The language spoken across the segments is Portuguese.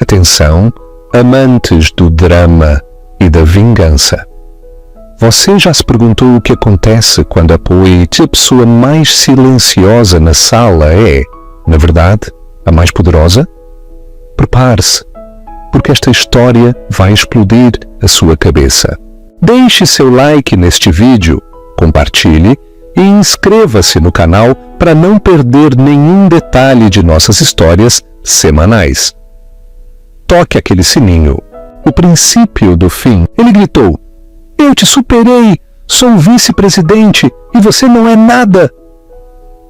Atenção, amantes do drama e da vingança. Você já se perguntou o que acontece quando a Poet, a pessoa mais silenciosa na sala, é, na verdade, a mais poderosa? Prepare-se, porque esta história vai explodir a sua cabeça. Deixe seu like neste vídeo, compartilhe e inscreva-se no canal para não perder nenhum detalhe de nossas histórias semanais. Toque aquele sininho. O princípio do fim. Ele gritou: "Eu te superei! Sou vice-presidente e você não é nada!"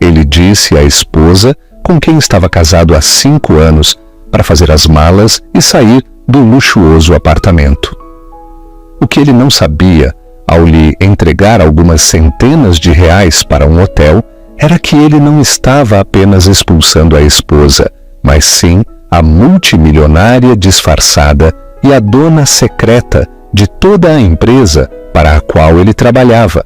Ele disse à esposa, com quem estava casado há 5 anos, para fazer as malas e sair do luxuoso apartamento. O que ele não sabia, ao lhe entregar algumas centenas de reais para um hotel, era que ele não estava apenas expulsando a esposa, mas sim a multimilionária disfarçada e a dona secreta de toda a empresa para a qual ele trabalhava.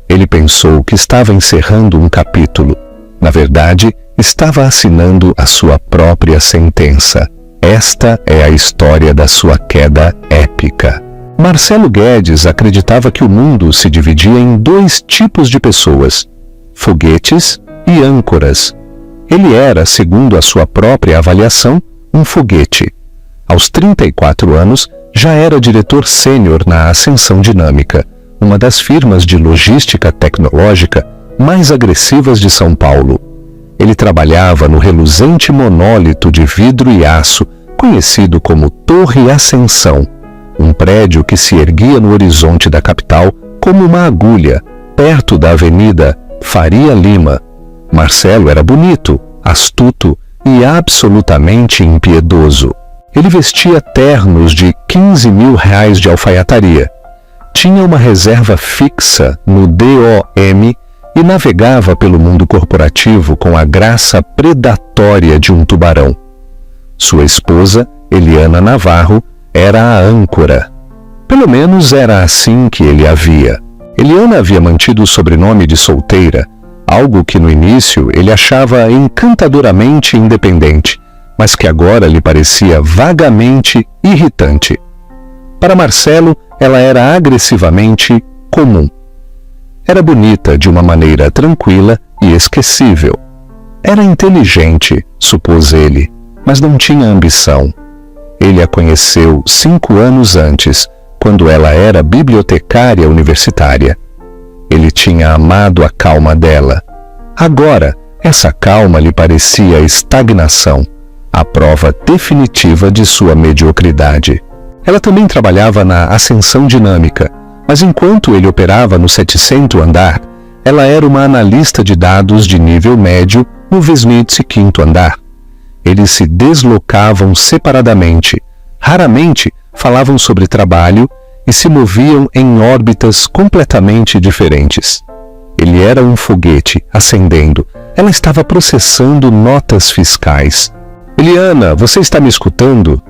Ele pensou que estava encerrando um capítulo. Na verdade, estava assinando a sua própria sentença. Esta é a história da sua queda épica. Marcelo Guedes acreditava que o mundo se dividia em 2 tipos de pessoas: foguetes e âncoras. Ele era, segundo a sua própria avaliação, um foguete. Aos 34 anos, já era diretor sênior na Ascensão Dinâmica, uma das firmas de logística tecnológica mais agressivas de São Paulo. Ele trabalhava no reluzente monólito de vidro e aço, conhecido como Torre Ascensão, um prédio que se erguia no horizonte da capital como uma agulha, perto da Avenida Faria Lima. Marcelo era bonito, astuto e absolutamente impiedoso. Ele vestia ternos de 15 mil reais de alfaiataria. Tinha uma reserva fixa no DOM e navegava pelo mundo corporativo com a graça predatória de um tubarão. Sua esposa, Eliana Navarro, era a âncora. Pelo menos era assim que ele a via. Eliana havia mantido o sobrenome de solteira, algo que no início ele achava encantadoramente independente, mas que agora lhe parecia vagamente irritante. Para Marcelo, ela era agressivamente comum. Era bonita de uma maneira tranquila e esquecível. Era inteligente, supôs ele, mas não tinha ambição. Ele a conheceu 5 anos antes, quando ela era bibliotecária universitária. Ele tinha amado a calma dela. Agora, essa calma lhe parecia estagnação, a prova definitiva de sua mediocridade. Ela também trabalhava na Ascensão Dinâmica, mas enquanto ele operava no 700º andar, ela era uma analista de dados de nível médio no Vesmite 5º andar. Eles se deslocavam separadamente, raramente falavam sobre trabalho e se moviam em órbitas completamente diferentes. Ele era um foguete ascendendo. Ela estava processando notas fiscais. "Eliana, você está me escutando?"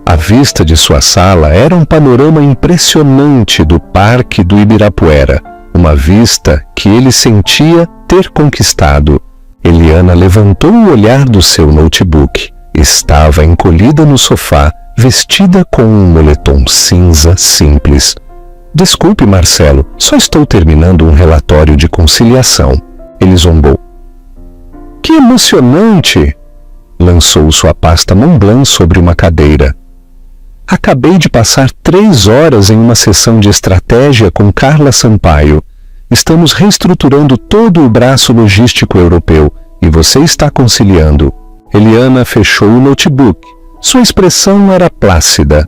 A vista de sua sala era um panorama impressionante do Parque do Ibirapuera, uma vista que ele sentia ter conquistado. Eliana levantou o olhar do seu notebook. Estava encolhida no sofá, vestida com um moletom cinza simples. "Desculpe, Marcelo, só estou terminando um relatório de conciliação." Ele zombou. "Que emocionante!" Lançou sua pasta Montblanc sobre uma cadeira. "Acabei de passar 3 horas em uma sessão de estratégia com Carla Sampaio. Estamos reestruturando todo o braço logístico europeu e você está conciliando." Eliana fechou o notebook. Sua expressão era plácida.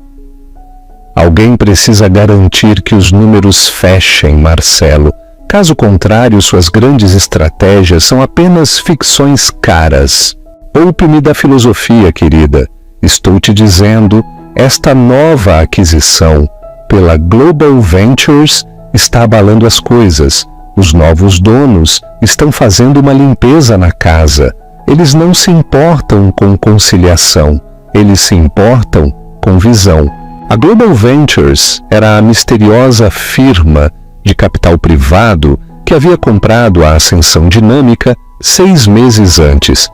"Alguém precisa garantir que os números fechem, Marcelo. Caso contrário, suas grandes estratégias são apenas ficções caras." "Poupe-me da filosofia, querida. Estou te dizendo, esta nova aquisição pela Global Ventures está abalando as coisas. Os novos donos estão fazendo uma limpeza na casa. Eles não se importam com conciliação, eles se importam com visão." A Global Ventures era a misteriosa firma de capital privado que havia comprado a Ascensão Dinâmica 6 meses antes.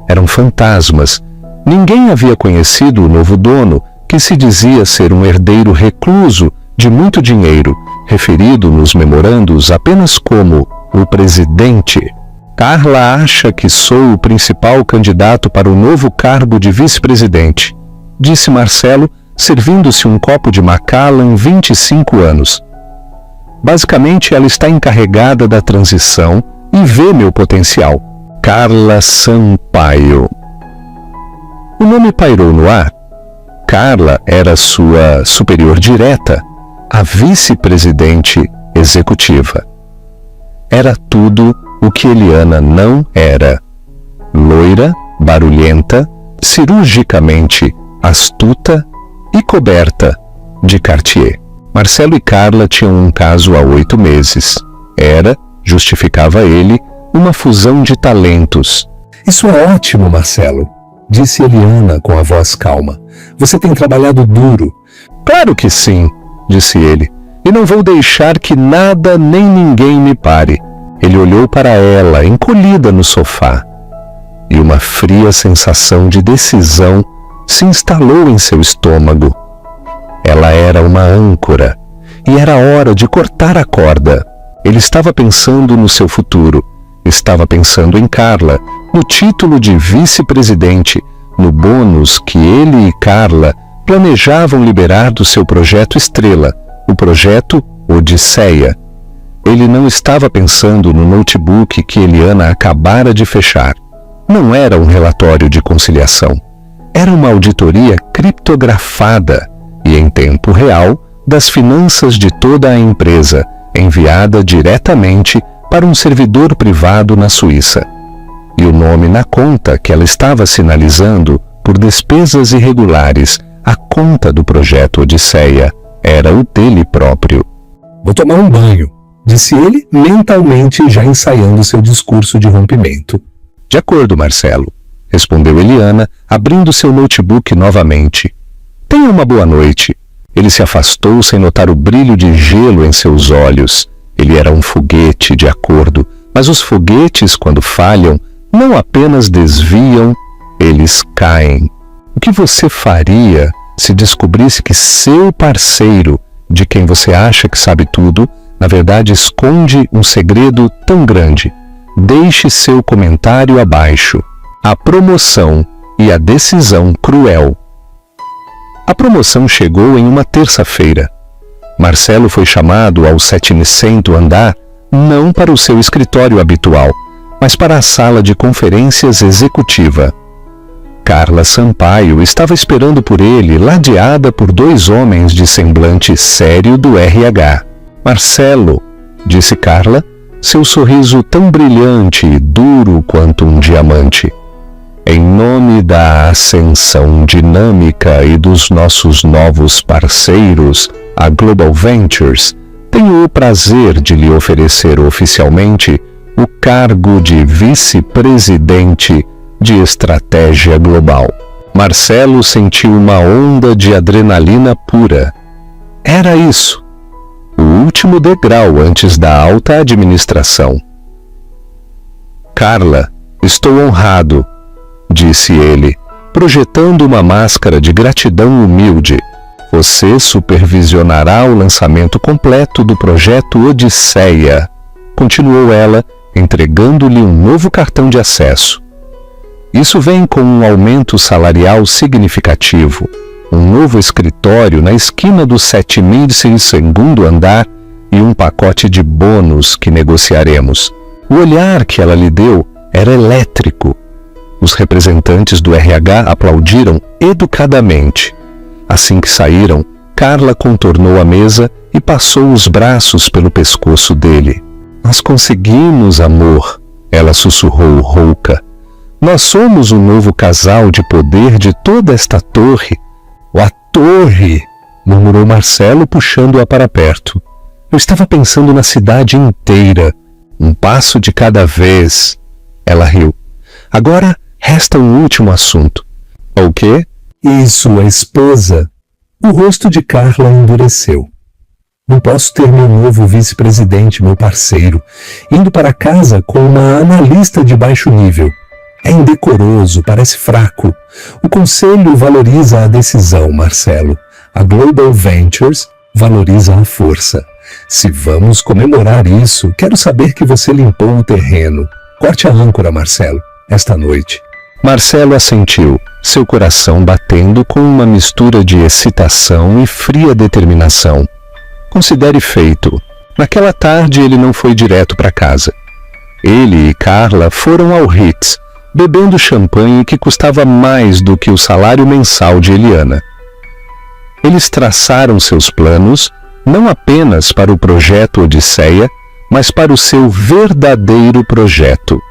Eram fantasmas, Ninguém havia conhecido o novo dono, que se dizia ser um herdeiro recluso de muito dinheiro, referido nos memorandos apenas como o presidente. Carla acha que sou o principal candidato para o novo cargo de vice-presidente, disse Marcelo, servindo-se um copo de Macallan 25 anos. Basicamente, ela está encarregada da transição e vê meu potencial. Carla Sampaio. O nome pairou no ar. Carla era sua superior direta, a vice-presidente executiva. Era tudo o que Eliana não era. Loira, barulhenta, cirurgicamente astuta e coberta de Cartier. Marcelo e Carla tinham um caso há 8 meses. Era, justificava ele, uma fusão de talentos. Isso é ótimo, Marcelo, disse Eliana com a voz calma. Você tem trabalhado duro. Claro que sim, disse ele, e não vou deixar que nada nem ninguém me pare. Ele olhou para ela, encolhida no sofá, e uma fria sensação de decisão se instalou em seu estômago. Ela era uma âncora, e era hora de cortar a corda. Ele estava pensando no seu futuro, estava pensando em Carla, no título de vice-presidente, no bônus que ele e Carla planejavam liberar do seu projeto Estrela, o projeto Odisseia. Ele não estava pensando no notebook que Eliana acabara de fechar. Não era um relatório de conciliação. Era uma auditoria criptografada e em tempo real das finanças de toda a empresa, enviada diretamente para um servidor privado na Suíça. E o nome na conta que ela estava sinalizando por despesas irregulares, a conta do projeto Odisseia, era o dele próprio. Vou tomar um banho, disse ele, mentalmente já ensaiando seu discurso de rompimento. De acordo, Marcelo, respondeu Eliana, abrindo seu notebook novamente. Tenha uma boa noite. Ele se afastou sem notar o brilho de gelo em seus olhos. Ele era um foguete, de acordo, mas os foguetes, quando falham, não apenas desviam, eles caem. O que você faria se descobrisse que seu parceiro, de quem você acha que sabe tudo, na verdade esconde um segredo tão grande? Deixe seu comentário abaixo. A promoção e a decisão cruel. A promoção chegou em uma terça-feira. Marcelo foi chamado ao 7º andar, não para o seu escritório habitual, mas para a sala de conferências executiva. Carla Sampaio estava esperando por ele, ladeada por 2 homens de semblante sério do RH. Marcelo, disse Carla, seu sorriso tão brilhante e duro quanto um diamante. Em nome da ascensão dinâmica e dos nossos novos parceiros, a Global Ventures, tenho o prazer de lhe oferecer oficialmente o cargo de vice-presidente de estratégia global. Marcelo sentiu uma onda de adrenalina pura. Era isso, o último degrau antes da alta administração. Carla, estou honrado, disse ele, projetando uma máscara de gratidão humilde. Você supervisionará o lançamento completo do projeto Odisseia, continuou ela, entregando-lhe um novo cartão de acesso. Isso vem com um aumento salarial significativo, um novo escritório na esquina do 7.2º andar e um pacote de bônus que negociaremos. O olhar que ela lhe deu era elétrico. Os representantes do RH aplaudiram educadamente. Assim que saíram, Carla contornou a mesa e passou os braços pelo pescoço dele. Nós conseguimos, amor, ela sussurrou rouca. Nós somos o novo casal de poder de toda esta torre. A torre, murmurou Marcelo, puxando-a para perto. Eu estava pensando na cidade inteira, um passo de cada vez. Ela riu. Agora resta um último assunto. O quê? Isso, a esposa. O rosto de Carla endureceu. Não posso ter meu novo vice-presidente, meu parceiro, indo para casa com uma analista de baixo nível. É indecoroso, parece fraco. O conselho valoriza a decisão, Marcelo. A Global Ventures valoriza a força. Se vamos comemorar isso, quero saber que você limpou o terreno. Corte a âncora, Marcelo, esta noite. Marcelo assentiu, seu coração batendo com uma mistura de excitação e fria determinação. Considere feito. Naquela tarde ele não foi direto para casa. Ele e Carla foram ao Ritz, bebendo champanhe que custava mais do que o salário mensal de Eliana. Eles traçaram seus planos não apenas para o projeto Odisseia, mas para o seu verdadeiro projeto.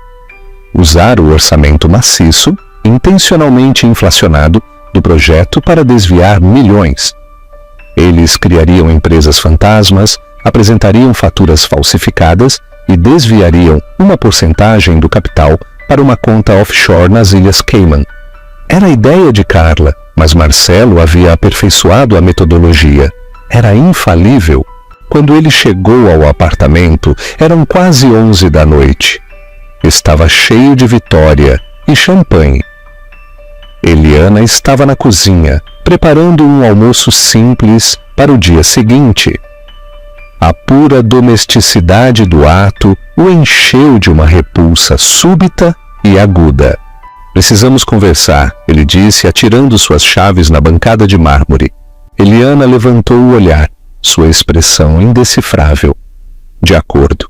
Usar o orçamento maciço, intencionalmente inflacionado, do projeto para desviar milhões. Eles criariam empresas fantasmas, apresentariam faturas falsificadas e desviariam uma porcentagem do capital para uma conta offshore nas Ilhas Cayman. Era a ideia de Carla, mas Marcelo havia aperfeiçoado a metodologia. Era infalível. Quando ele chegou ao apartamento, eram quase 11 da noite. Estava cheio de vitória e champanhe. Eliana estava na cozinha, preparando um almoço simples para o dia seguinte. A pura domesticidade do ato o encheu de uma repulsa súbita e aguda. Precisamos conversar, ele disse, atirando suas chaves na bancada de mármore. Eliana levantou o olhar, sua expressão indecifrável. De acordo.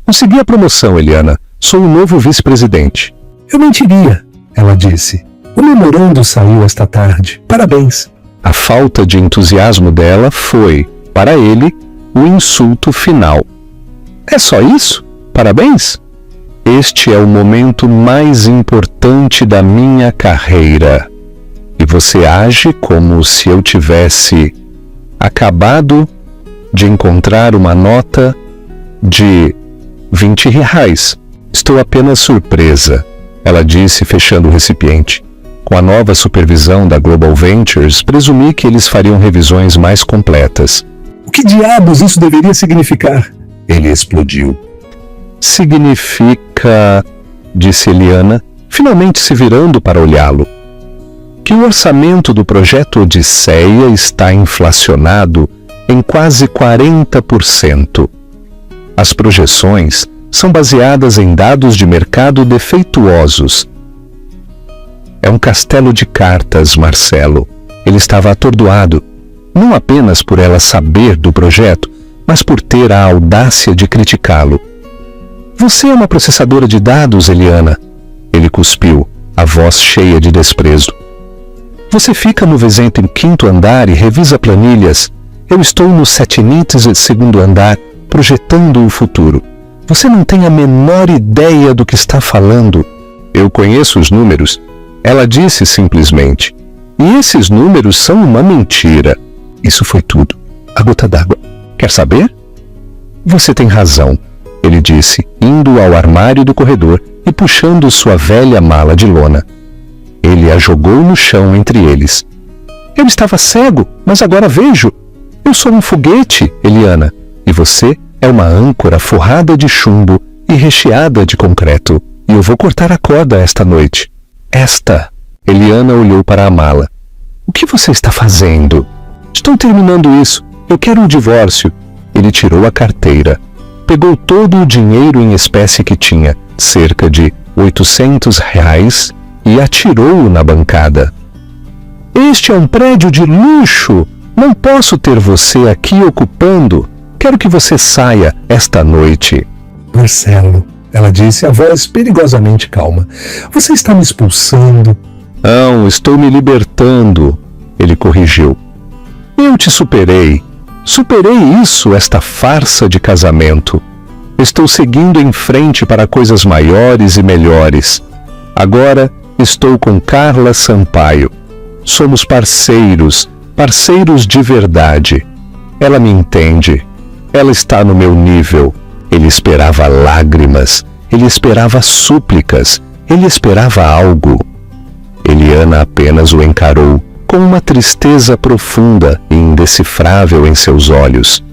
Consegui a promoção, Eliana. Sou o novo vice-presidente. Eu mentiria, ela disse. O memorando saiu esta tarde. Parabéns. A falta de entusiasmo dela foi, para ele, o insulto final. É só isso? Parabéns? Este é o momento mais importante da minha carreira. E você age como se eu tivesse acabado de encontrar uma nota de 20 reais. Estou apenas surpresa, ela disse, fechando o recipiente. Com a nova supervisão da Global Ventures, presumi que eles fariam revisões mais completas. O que diabos isso deveria significar? Ele explodiu. Significa, disse Eliana, finalmente se virando para olhá-lo, que o orçamento do projeto Odisseia está inflacionado em quase 40%. As projeções são baseadas em dados de mercado defeituosos. É um castelo de cartas, Marcelo. Ele estava atordoado, não apenas por ela saber do projeto, mas por ter a audácia de criticá-lo. Você é uma processadora de dados, Eliana. Ele cuspiu, a voz cheia de desprezo. Você fica no Vesento em 5º andar e revisa planilhas. Eu estou no Setinites, 2º andar, projetando o futuro. Você não tem a menor ideia do que está falando. Eu conheço os números. Ela disse simplesmente. E esses números são uma mentira. Isso foi tudo. A gota d'água. Quer saber? Você tem razão, ele disse, indo ao armário do corredor e puxando sua velha mala de lona. Ele a jogou no chão entre eles. Eu estava cego, mas agora vejo. Eu sou um foguete, Eliana, e você é uma âncora forrada de chumbo e recheada de concreto. E eu vou cortar a corda esta noite. Eliana olhou para a mala. O que você está fazendo? Estou terminando isso. Eu quero um divórcio. Ele tirou a carteira. Pegou todo o dinheiro em espécie que tinha, cerca de 800 reais, e atirou-o na bancada. Este é um prédio de luxo. Não posso ter você aqui ocupando. Quero que você saia esta noite. Marcelo, ela disse, a voz perigosamente calma. Você está me expulsando? Não, estou me libertando. Ele corrigiu. Eu te superei. Superei isso, esta farsa de casamento. Estou seguindo em frente para coisas maiores e melhores. Agora estou com Carla Sampaio. Somos parceiros, parceiros de verdade. Ela me entende. Ela está no meu nível. Ele esperava lágrimas. Ele esperava súplicas. Ele esperava algo. Eliana apenas o encarou com uma tristeza profunda e indecifrável em seus olhos.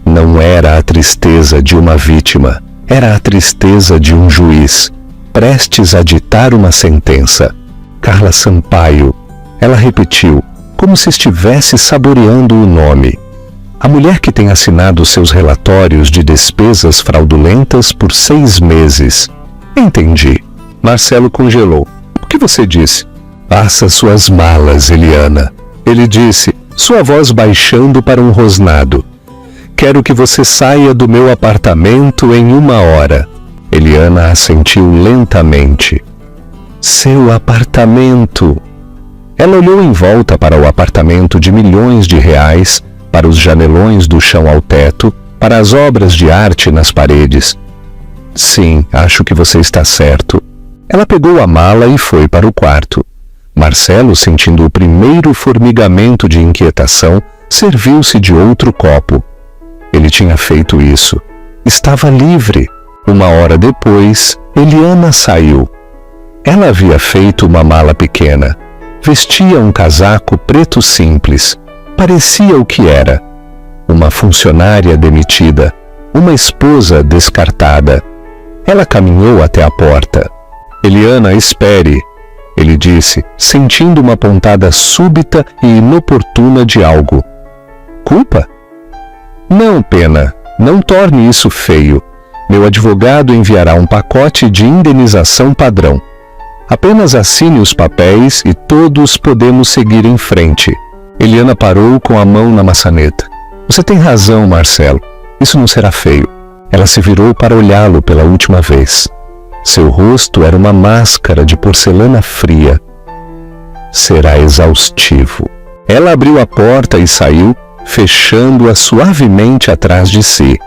Não era a tristeza de uma vítima, era a tristeza de um juiz. prestes a ditar uma sentença. Carla Sampaio. Ela repetiu, como se estivesse saboreando o nome. A mulher que tem assinado seus relatórios de despesas fraudulentas por 6 meses. Entendi. Marcelo congelou. O que você disse? Faça suas malas, Eliana. Ele disse, sua voz baixando para um rosnado. Quero que você saia do meu apartamento em 1 hora. Eliana assentiu lentamente. Seu apartamento. Ela olhou em volta para o apartamento de milhões de reais, para os janelões do chão ao teto, para as obras de arte nas paredes. Sim, acho que você está certo. Ela pegou a mala e foi para o quarto. Marcelo, sentindo o primeiro formigamento de inquietação, serviu-se de outro copo. Ele tinha feito isso. Estava livre. 1 hora depois, Eliana saiu. Ela havia feito uma mala pequena. Vestia um casaco preto simples. Parecia o que era. Uma funcionária demitida. Uma esposa descartada. Ela caminhou até a porta. Eliana, espere, ele disse, sentindo uma pontada súbita e inoportuna de algo. Culpa? Não, Pena, não torne isso feio. Meu advogado enviará um pacote de indenização padrão. Apenas assine os papéis e todos podemos seguir em frente. Eliana parou com a mão na maçaneta. Você tem razão, Marcelo. Isso não será feio. Ela se virou para olhá-lo pela última vez. Seu rosto era uma máscara de porcelana fria. Será exaustivo. Ela abriu a porta e saiu, fechando-a suavemente atrás de si.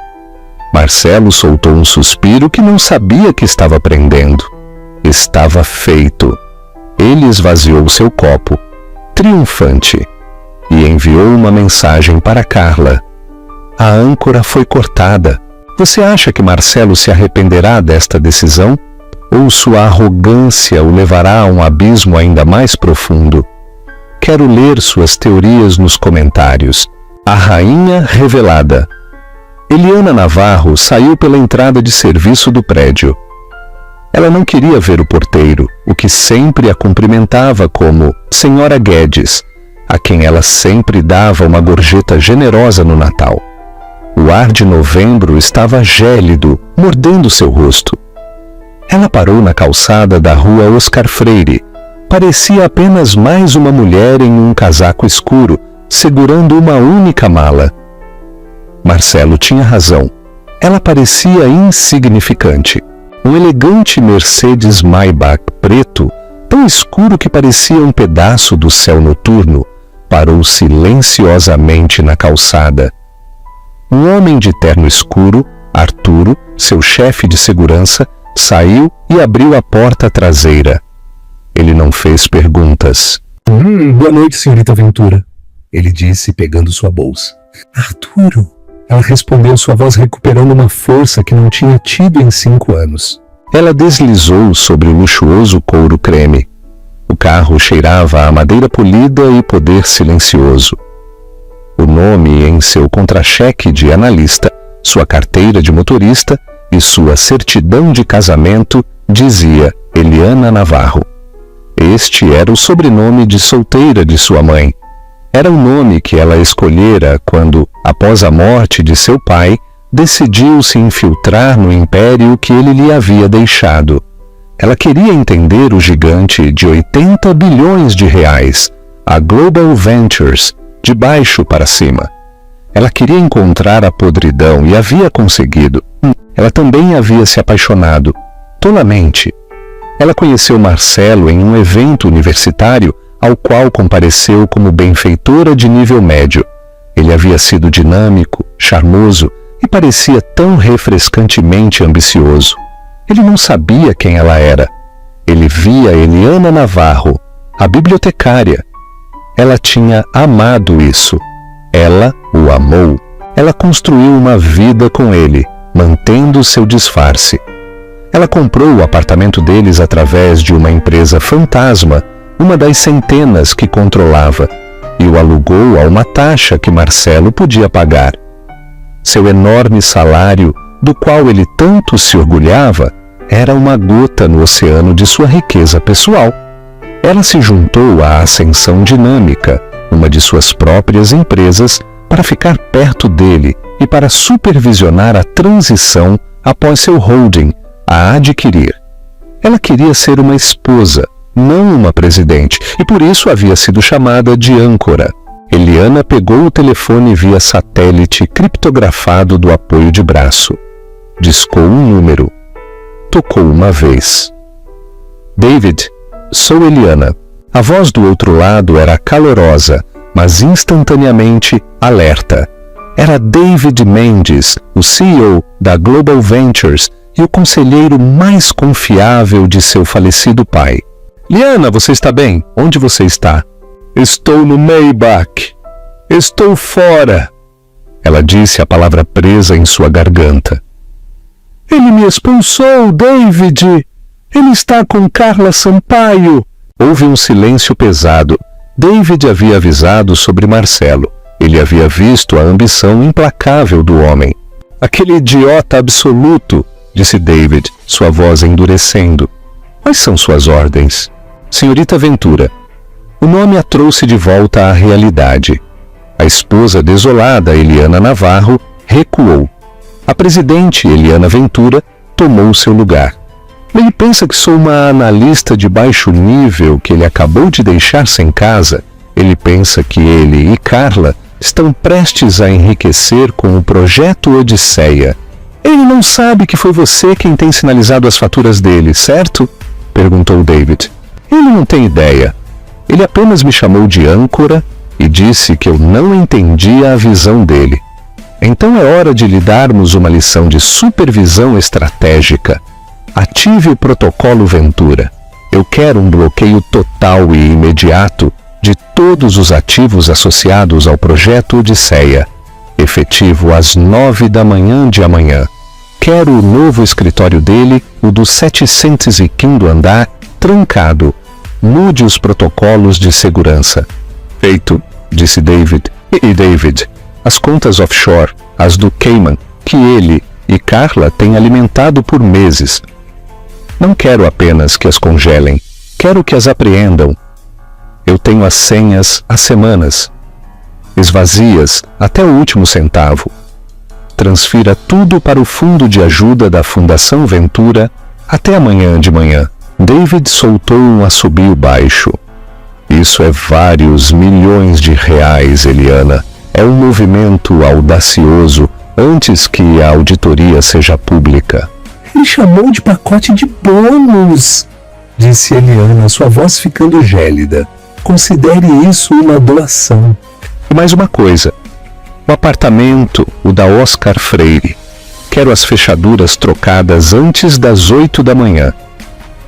Marcelo soltou um suspiro que não sabia que estava prendendo. Estava feito. Ele esvaziou seu copo, triunfante, e enviou uma mensagem para Carla. A âncora foi cortada. Você acha que Marcelo se arrependerá desta decisão? Ou sua arrogância o levará a um abismo ainda mais profundo? Quero ler suas teorias nos comentários. A Rainha Revelada. Eliana Navarro saiu pela entrada de serviço do prédio. Ela não queria ver o porteiro, o que sempre a cumprimentava como Senhora Guedes, a quem ela sempre dava uma gorjeta generosa no Natal. O ar de novembro estava gélido, mordendo seu rosto. Ela parou na calçada da rua Oscar Freire. Parecia apenas mais uma mulher em um casaco escuro, segurando uma única mala. Marcelo tinha razão. Ela parecia insignificante. Um elegante Mercedes Maybach preto, tão escuro que parecia um pedaço do céu noturno, parou silenciosamente na calçada. Um homem de terno escuro, Arturo, seu chefe de segurança, saiu e abriu a porta traseira. Ele não fez perguntas. Boa noite, senhorita Ventura, ele disse, pegando sua bolsa. Arturo, ela respondeu, sua voz recuperando uma força que não tinha tido em 5 anos. Ela deslizou sobre o luxuoso couro creme. O carro cheirava a madeira polida e poder silencioso. O nome em seu contra-cheque de analista, sua carteira de motorista e sua certidão de casamento dizia Eliana Navarro. Este era o sobrenome de solteira de sua mãe. Era o nome que ela escolhera quando, após a morte de seu pai, decidiu se infiltrar no império que ele lhe havia deixado. Ela queria entender o gigante de 80 bilhões de reais, a Global Ventures, de baixo para cima. Ela queria encontrar a podridão e havia conseguido. Ela também havia se apaixonado, tolamente. Ela conheceu Marcelo em um evento universitário ao qual compareceu como benfeitora de nível médio. Ele havia sido dinâmico, charmoso e parecia tão refrescantemente ambicioso. Ele não sabia quem ela era. Ele via Eliana Navarro, a bibliotecária. Ela tinha amado isso. Ela o amou. Ela construiu uma vida com ele, mantendo seu disfarce. Ela comprou o apartamento deles através de uma empresa fantasma, uma das centenas que controlava, e o alugou a uma taxa que Marcelo podia pagar. Seu enorme salário, do qual ele tanto se orgulhava, era uma gota no oceano de sua riqueza pessoal. Ela se juntou à Ascensão Dinâmica, uma de suas próprias empresas, para ficar perto dele e para supervisionar a transição após seu holding a adquirir. Ela queria ser uma esposa, não uma presidente, e por isso havia sido chamada de âncora. Eliana pegou o telefone via satélite criptografado do apoio de braço. Discou um número. Tocou uma vez. David, sou Eliana. A voz do outro lado era calorosa, mas instantaneamente alerta. Era David Mendes, o CEO da Global Ventures e o conselheiro mais confiável de seu falecido pai. Liana, você está bem? Onde você está? Estou no Maybach. Estou fora. Ela disse a palavra presa em sua garganta. Ele me expulsou, David. Ele está com Carla Sampaio. Houve um silêncio pesado. David havia avisado sobre Marcelo. Ele havia visto a ambição implacável do homem. Aquele idiota absoluto, disse David, sua voz endurecendo. Quais são suas ordens? Senhorita Ventura. O nome a trouxe de volta à realidade. A esposa desolada, Eliana Navarro, recuou. A presidente, Eliana Ventura, tomou seu lugar. Ele pensa que sou uma analista de baixo nível que ele acabou de deixar sem casa. Ele pensa que ele e Carla estão prestes a enriquecer com o projeto Odisseia. Ele não sabe que foi você quem tem sinalizado as faturas dele, certo? Perguntou David. Ele não tem ideia. Ele apenas me chamou de âncora e disse que eu não entendia a visão dele. Então é hora de lhe darmos uma lição de supervisão estratégica. Ative o protocolo Ventura. Eu quero um bloqueio total e imediato de todos os ativos associados ao projeto Odisseia, efetivo às 9 da manhã de amanhã. Quero o novo escritório dele, o do 705º andar, trancado. Mude os protocolos de segurança. Feito, disse David. E David, as contas offshore, as do Cayman, que ele e Carla têm alimentado por meses. Não quero apenas que as congelem, quero que as apreendam. Eu tenho as senhas há semanas. Esvazias até o último centavo. Transfira tudo para o fundo de ajuda da Fundação Ventura até amanhã de manhã. David soltou um assobio baixo. Isso é vários milhões de reais, Eliana. É um movimento audacioso antes que a auditoria seja pública. Ele chamou de pacote de bônus, disse Eliana, sua voz ficando gélida. Considere isso uma doação. E mais uma coisa. O apartamento, o da Oscar Freire. Quero as fechaduras trocadas antes das 8 da manhã.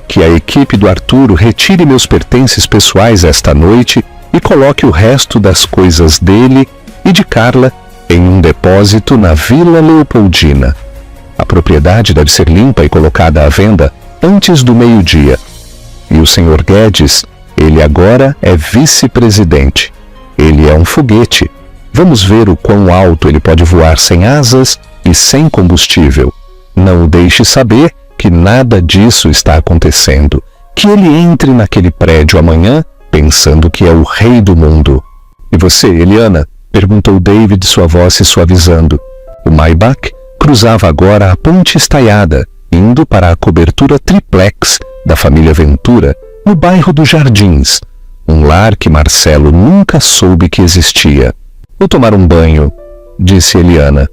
Que a equipe do Arturo retire meus pertences pessoais esta noite e coloque o resto das coisas dele e de Carla em um depósito na Vila Leopoldina. A propriedade deve ser limpa e colocada à venda antes do meio-dia. E o Sr. Guedes, ele agora é vice-presidente. Ele é um foguete. Vamos ver o quão alto ele pode voar sem asas e sem combustível. Não o deixe saber que nada disso está acontecendo. Que ele entre naquele prédio amanhã pensando que é o rei do mundo. E você, Eliana? Perguntou David, sua voz se suavizando. O Maybach cruzava agora a ponte estaiada, indo para a cobertura triplex da família Ventura, no bairro dos Jardins, um lar que Marcelo nunca soube que existia. Vou tomar um banho, disse Eliana.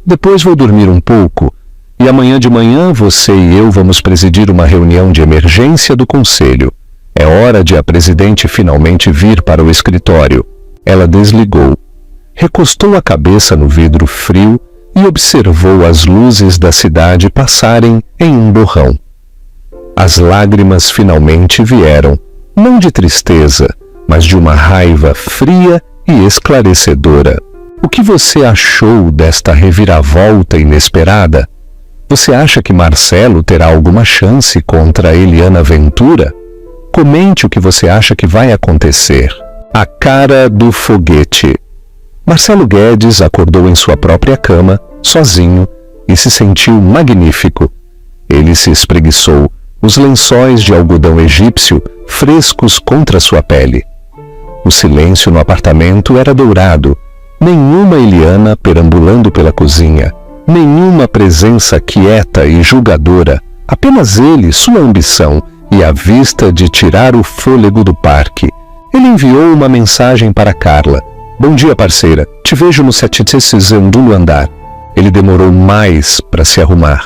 Depois vou dormir um pouco, e amanhã de manhã você e eu vamos presidir uma reunião de emergência do conselho. É hora de a presidente finalmente vir para o escritório. Ela desligou, recostou a cabeça no vidro frio e observou as luzes da cidade passarem em um borrão. As lágrimas finalmente vieram, não de tristeza, mas de uma raiva fria e esclarecedora. O que você achou desta reviravolta inesperada? Você acha que Marcelo terá alguma chance contra Eliana Ventura? Comente o que você acha que vai acontecer. A cara do foguete. Marcelo Guedes acordou em sua própria cama, sozinho, e se sentiu magnífico. Ele se espreguiçou, os lençóis de algodão egípcio frescos contra sua pele. O silêncio no apartamento era dourado. Nenhuma Eliana perambulando pela cozinha, nenhuma presença quieta e julgadora, apenas ele, sua ambição e a vista de tirar o fôlego do parque. Ele enviou uma mensagem para Carla. Bom dia, parceira. Te vejo no 7º andar. Ele demorou mais para se arrumar.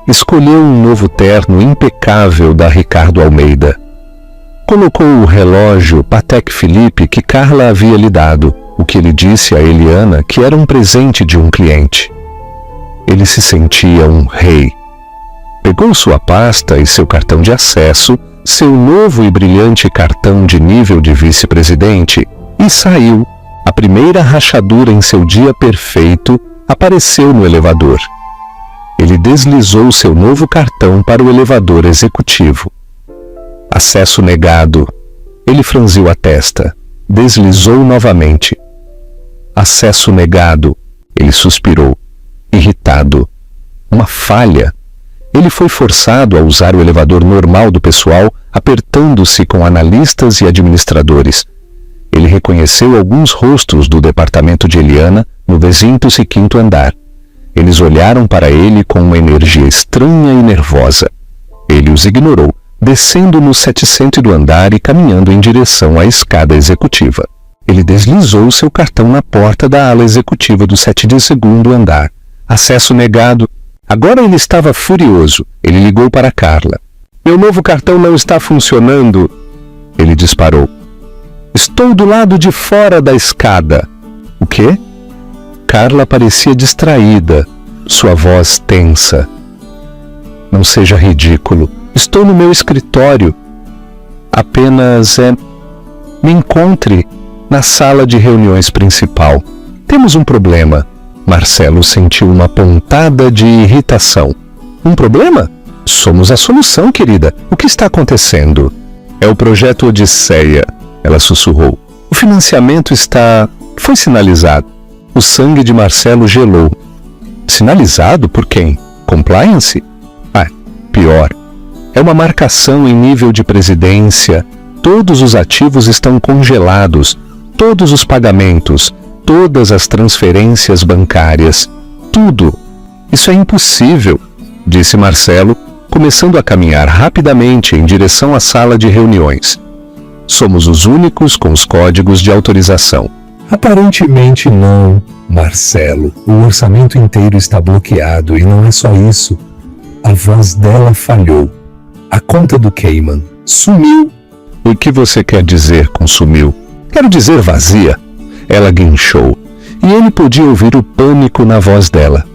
Escolheu um novo terno impecável da Ricardo Almeida. Colocou o relógio Patek Philippe que Carla havia lhe dado, o que ele disse a Eliana que era um presente de um cliente. Ele se sentia um rei. Pegou sua pasta e seu cartão de acesso, seu novo e brilhante cartão de nível de vice-presidente, e saiu. A primeira rachadura em seu dia perfeito apareceu no elevador. Ele deslizou seu novo cartão para o elevador executivo. Acesso negado. Ele franziu a testa. Deslizou novamente. Acesso negado. Ele suspirou, irritado. Uma falha. Ele foi forçado a usar o elevador normal do pessoal, apertando-se com analistas e administradores. Ele reconheceu alguns rostos do departamento de Eliana no 25º andar. Eles olharam para ele com uma energia estranha e nervosa. Ele os ignorou, descendo no 700º andar e caminhando em direção à escada executiva. Ele deslizou seu cartão na porta da ala executiva do 7º andar. Acesso negado. Agora ele estava furioso. Ele ligou para Carla. Meu novo cartão não está funcionando. Ele disparou. Estou do lado de fora da escada. O quê? Carla parecia distraída, sua voz tensa. Não seja ridículo. Estou no meu escritório. Apenas me encontre na sala de reuniões principal. Temos um problema. Marcelo sentiu uma pontada de irritação. Um problema? Somos a solução, querida. O que está acontecendo? É o projeto Odisseia, ela sussurrou. O financiamento foi sinalizado. O sangue de Marcelo gelou. Sinalizado por quem? Compliance? Pior. É uma marcação em nível de presidência. Todos os ativos estão congelados. Todos os pagamentos. Todas as transferências bancárias. Tudo. Isso é impossível, disse Marcelo, começando a caminhar rapidamente em direção à sala de reuniões. Somos os únicos com os códigos de autorização. Aparentemente não, Marcelo. O orçamento inteiro está bloqueado e não é só isso. A voz dela falhou. A conta do Cayman sumiu. O que você quer dizer com sumiu? Quero dizer vazia. Ela guinchou, e ele podia ouvir o pânico na voz dela.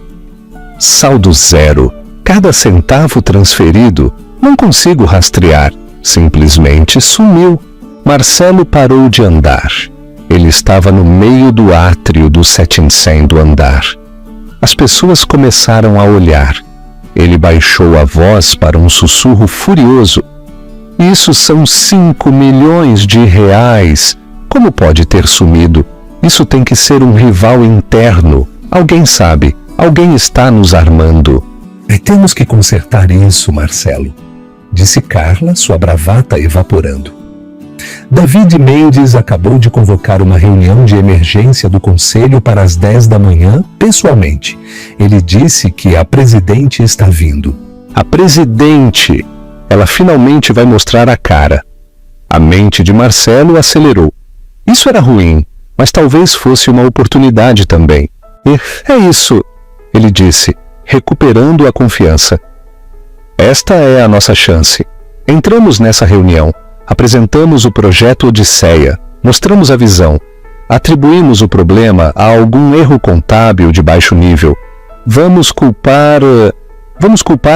Saldo zero. Cada centavo transferido. Não consigo rastrear. Simplesmente sumiu. Marcelo parou de andar. Ele estava no meio do átrio do 700º andar. As pessoas começaram a olhar. Ele baixou a voz para um sussurro furioso. Isso são 5 milhões de reais. Como pode ter sumido? Isso tem que ser um rival interno. Alguém sabe. Alguém está nos armando. Temos que consertar isso, Marcelo, disse Carla, sua bravata evaporando. David Mendes acabou de convocar uma reunião de emergência do Conselho para as 10 da manhã, pessoalmente. Ele disse que a presidente está vindo. A presidente! Ela finalmente vai mostrar a cara. A mente de Marcelo acelerou. Isso era ruim, mas talvez fosse uma oportunidade também. É isso, ele disse, recuperando a confiança. Esta é a nossa chance. Entramos nessa reunião. Apresentamos o projeto Odisseia, mostramos a visão, atribuímos o problema a algum erro contábil de baixo nível. Vamos culpar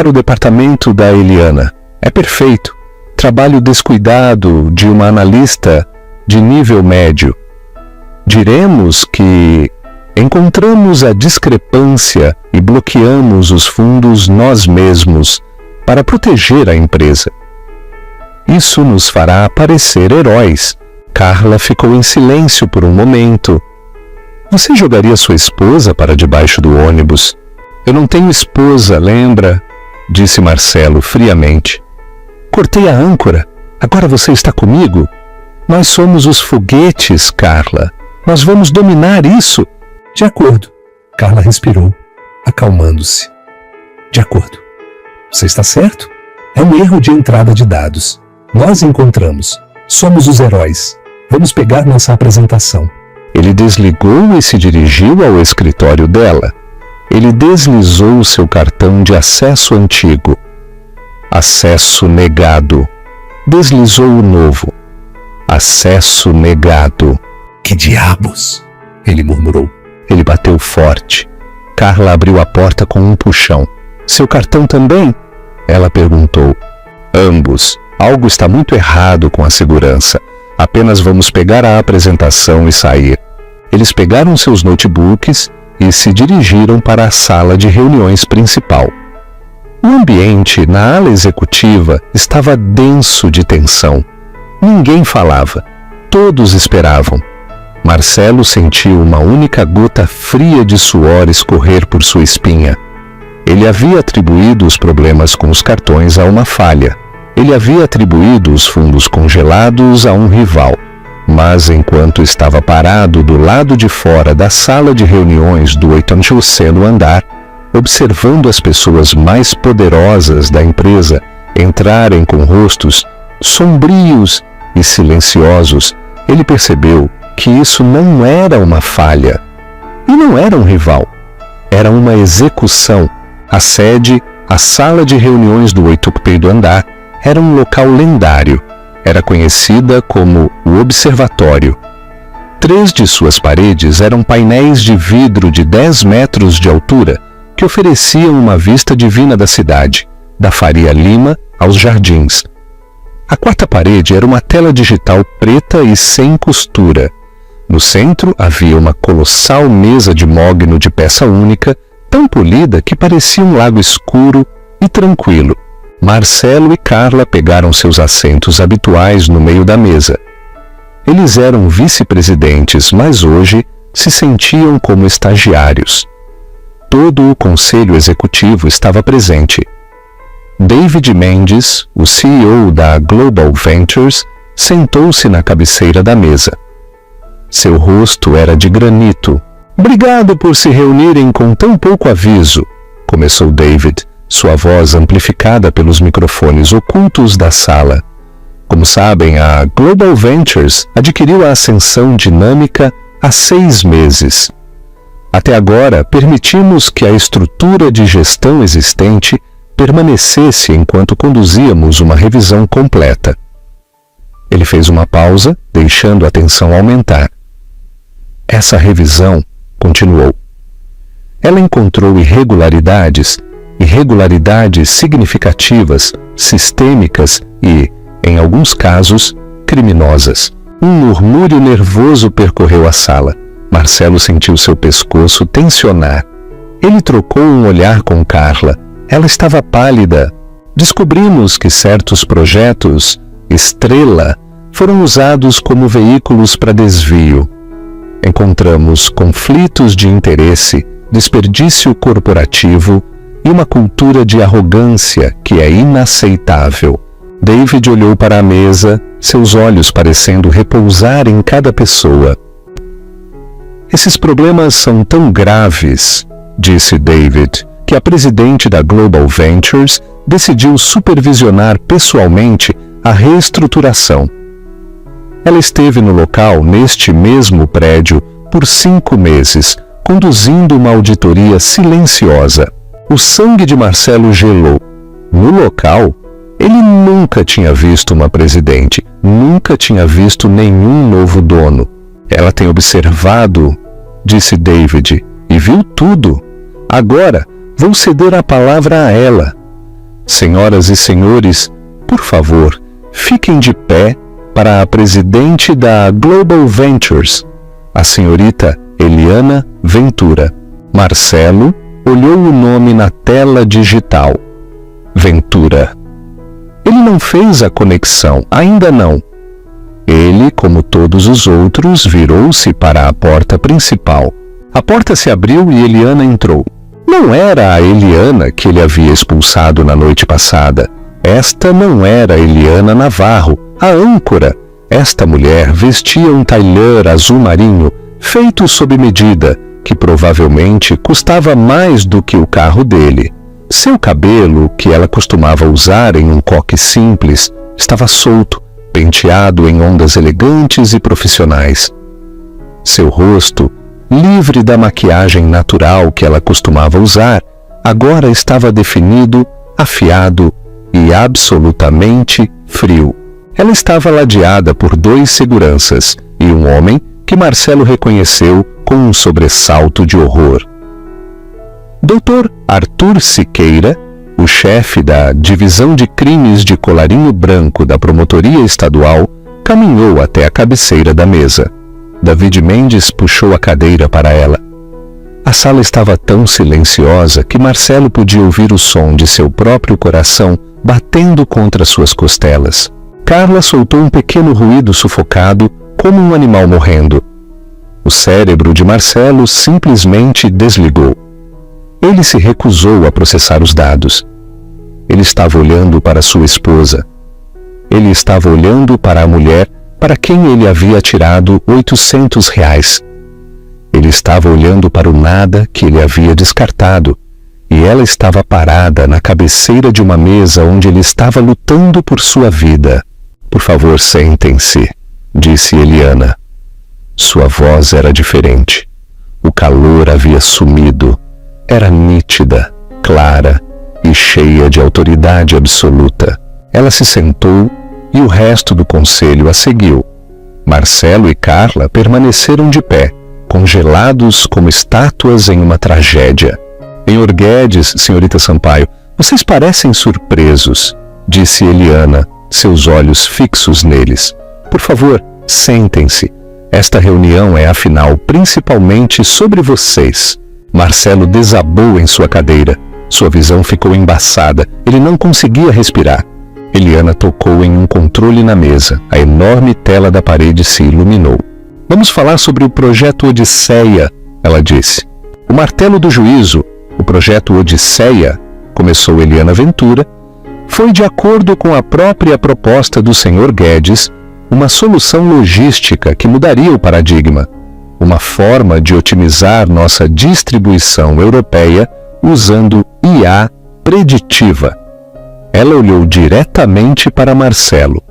o departamento da Eliana. É perfeito. Trabalho descuidado de uma analista de nível médio. Diremos que encontramos a discrepância e bloqueamos os fundos nós mesmos para proteger a empresa. Isso nos fará parecer heróis. Carla ficou em silêncio por um momento. Você jogaria sua esposa para debaixo do ônibus? Eu não tenho esposa, lembra? disse Marcelo friamente. Cortei a âncora. Agora você está comigo? Nós somos os foguetes, Carla. Nós vamos dominar isso. De acordo. Carla respirou, acalmando-se. De acordo. Você está certo? É um erro de entrada de dados. Nós encontramos. Somos os heróis. Vamos pegar nossa apresentação. Ele desligou e se dirigiu ao escritório dela. Ele deslizou o seu cartão de acesso antigo. Acesso negado. Deslizou o novo. Acesso negado. Que diabos? Ele murmurou. Ele bateu forte. Carla abriu a porta com um puxão. Seu cartão também? Ela perguntou. Ambos. Algo está muito errado com a segurança. Apenas vamos pegar a apresentação e sair. Eles pegaram seus notebooks e se dirigiram para a sala de reuniões principal. O ambiente na ala executiva estava denso de tensão. Ninguém falava. Todos esperavam. Marcelo sentiu uma única gota fria de suor escorrer por sua espinha. Ele havia atribuído os problemas com os cartões a uma falha. Ele havia atribuído os fundos congelados a um rival. Mas enquanto estava parado do lado de fora da sala de reuniões do 80º andar, observando as pessoas mais poderosas da empresa entrarem com rostos sombrios e silenciosos, ele percebeu que isso não era uma falha. E não era um rival. Era uma execução. A sede, a sala de reuniões do 80º andar, era um local lendário. Era conhecida como o Observatório. 3 de suas paredes eram painéis de vidro de 10 metros de altura que ofereciam uma vista divina da cidade, da Faria Lima aos jardins. A 4ª parede era uma tela digital preta e sem costura. No centro havia uma colossal mesa de mogno de peça única, tão polida que parecia um lago escuro e tranquilo. Marcelo e Carla pegaram seus assentos habituais no meio da mesa. Eles eram vice-presidentes, mas hoje se sentiam como estagiários. Todo o conselho executivo estava presente. David Mendes, o CEO da Global Ventures, sentou-se na cabeceira da mesa. Seu rosto era de granito. Obrigado por se reunirem com tão pouco aviso, começou David, sua voz amplificada pelos microfones ocultos da sala. Como sabem, a Global Ventures adquiriu a ascensão dinâmica há 6 meses. Até agora, permitimos que a estrutura de gestão existente permanecesse enquanto conduzíamos uma revisão completa. Ele fez uma pausa, deixando a tensão aumentar. Essa revisão, continuou. Ela encontrou irregularidades significativas, sistêmicas e, em alguns casos, criminosas. Um murmúrio nervoso percorreu a sala. Marcelo sentiu seu pescoço tensionar. Ele trocou um olhar com Carla. Ela estava pálida. Descobrimos que certos projetos, Estrela, foram usados como veículos para desvio. Encontramos conflitos de interesse, desperdício corporativo e uma cultura de arrogância que é inaceitável. David olhou para a mesa, seus olhos parecendo repousar em cada pessoa. Esses problemas são tão graves, disse David, que a presidente da Global Ventures decidiu supervisionar pessoalmente a reestruturação. Ela esteve no local, neste mesmo prédio, por 5 meses, conduzindo uma auditoria silenciosa. O sangue de Marcelo gelou. No local, ele nunca tinha visto uma presidente, nunca tinha visto nenhum novo dono. Ela tem observado, disse David, e viu tudo. Agora, vou ceder a palavra a ela. Senhoras e senhores, por favor, fiquem de pé para a presidente da Global Ventures, a senhorita Eliana Ventura. Marcelo olhou o nome na tela digital. Ventura. Ele não fez a conexão, ainda não. Ele, como todos os outros, virou-se para a porta principal. A porta se abriu e Eliana entrou. Não era a Eliana que ele havia expulsado na noite passada. Esta não era Eliana Navarro, a âncora. Esta mulher vestia um tailleur azul marinho, feito sob medida, que provavelmente custava mais do que o carro dele. Seu cabelo, que ela costumava usar em um coque simples, estava solto, penteado em ondas elegantes e profissionais. Seu rosto, livre da maquiagem natural que ela costumava usar, agora estava definido, afiado e absolutamente frio. Ela estava ladeada por 2 seguranças e um homem que Marcelo reconheceu com um sobressalto de horror. Dr. Arthur Siqueira, o chefe da Divisão de Crimes de Colarinho Branco da Promotoria Estadual, caminhou até a cabeceira da mesa. David Mendes puxou a cadeira para ela. A sala estava tão silenciosa que Marcelo podia ouvir o som de seu próprio coração batendo contra suas costelas. Carla soltou um pequeno ruído sufocado, como um animal morrendo. O cérebro de Marcelo simplesmente desligou. Ele se recusou a processar os dados. Ele estava olhando para sua esposa. Ele estava olhando para a mulher para quem ele havia tirado R$800. Ele estava olhando para o nada que ele havia descartado, e ela estava parada na cabeceira de uma mesa onde ele estava lutando por sua vida. Por favor, sentem-se, disse Eliana. Sua voz era diferente. O calor havia sumido. Era nítida, clara e cheia de autoridade absoluta. Ela se sentou e o resto do conselho a seguiu. Marcelo e Carla permaneceram de pé, congelados como estátuas em uma tragédia. Senhor Guedes, senhorita Sampaio, vocês parecem surpresos, disse Eliana, seus olhos fixos neles. Por favor, sentem-se. Esta reunião é, afinal, principalmente sobre vocês. Marcelo desabou em sua cadeira. Sua visão ficou embaçada. Ele não conseguia respirar. Eliana tocou em um controle na mesa. A enorme tela da parede se iluminou. Vamos falar sobre o projeto Odisseia, ela disse. O martelo do juízo, o projeto Odisseia, começou Eliana Ventura, foi, de acordo com a própria proposta do Sr. Guedes, uma solução logística que mudaria o paradigma, uma forma de otimizar nossa distribuição europeia usando IA preditiva. Ela olhou diretamente para Marcelo.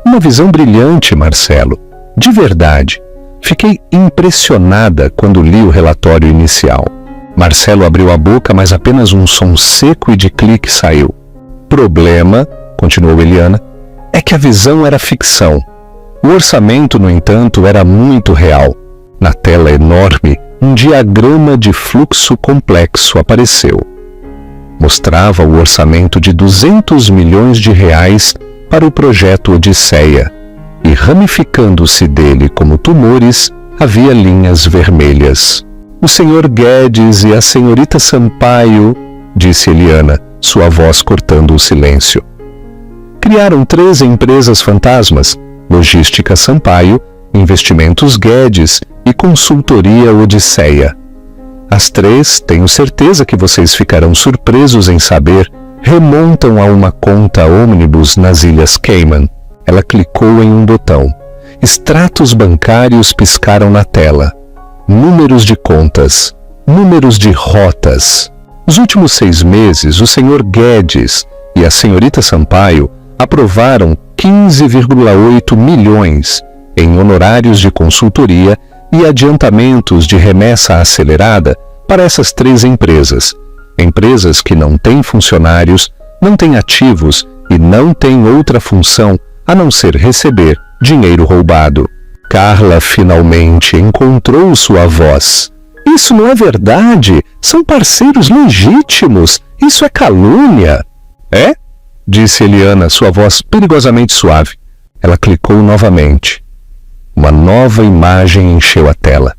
Uma visão brilhante, Marcelo. De verdade. Fiquei impressionada quando li o relatório inicial. Marcelo abriu a boca, mas apenas um som seco e de clique saiu. Problema, continuou Eliana, é que a visão era ficção. O orçamento, no entanto, era muito real. Na tela enorme, um diagrama de fluxo complexo apareceu. Mostrava o orçamento de R$200 milhões para o projeto Odisseia, e ramificando-se dele como tumores, havia linhas vermelhas. O Sr. Guedes e a senhorita Sampaio, disse Eliana, sua voz cortando o silêncio. Criaram 3 empresas fantasmas: Logística Sampaio, Investimentos Guedes e Consultoria Odisseia. As 3, tenho certeza que vocês ficarão surpresos em saber, remontam a uma conta ônibus nas Ilhas Cayman. Ela clicou em um botão. Extratos bancários piscaram na tela. Números de contas, números de rotas. Nos últimos 6 meses, o Sr. Guedes e a senhorita Sampaio aprovaram 15,8 milhões em honorários de consultoria e adiantamentos de remessa acelerada para essas 3 empresas. Empresas que não têm funcionários, não têm ativos e não têm outra função a não ser receber dinheiro roubado. Carla finalmente encontrou sua voz. Isso não é verdade. São parceiros legítimos. Isso é calúnia. É? Disse Eliana, sua voz perigosamente suave. Ela clicou novamente. Uma nova imagem encheu a tela.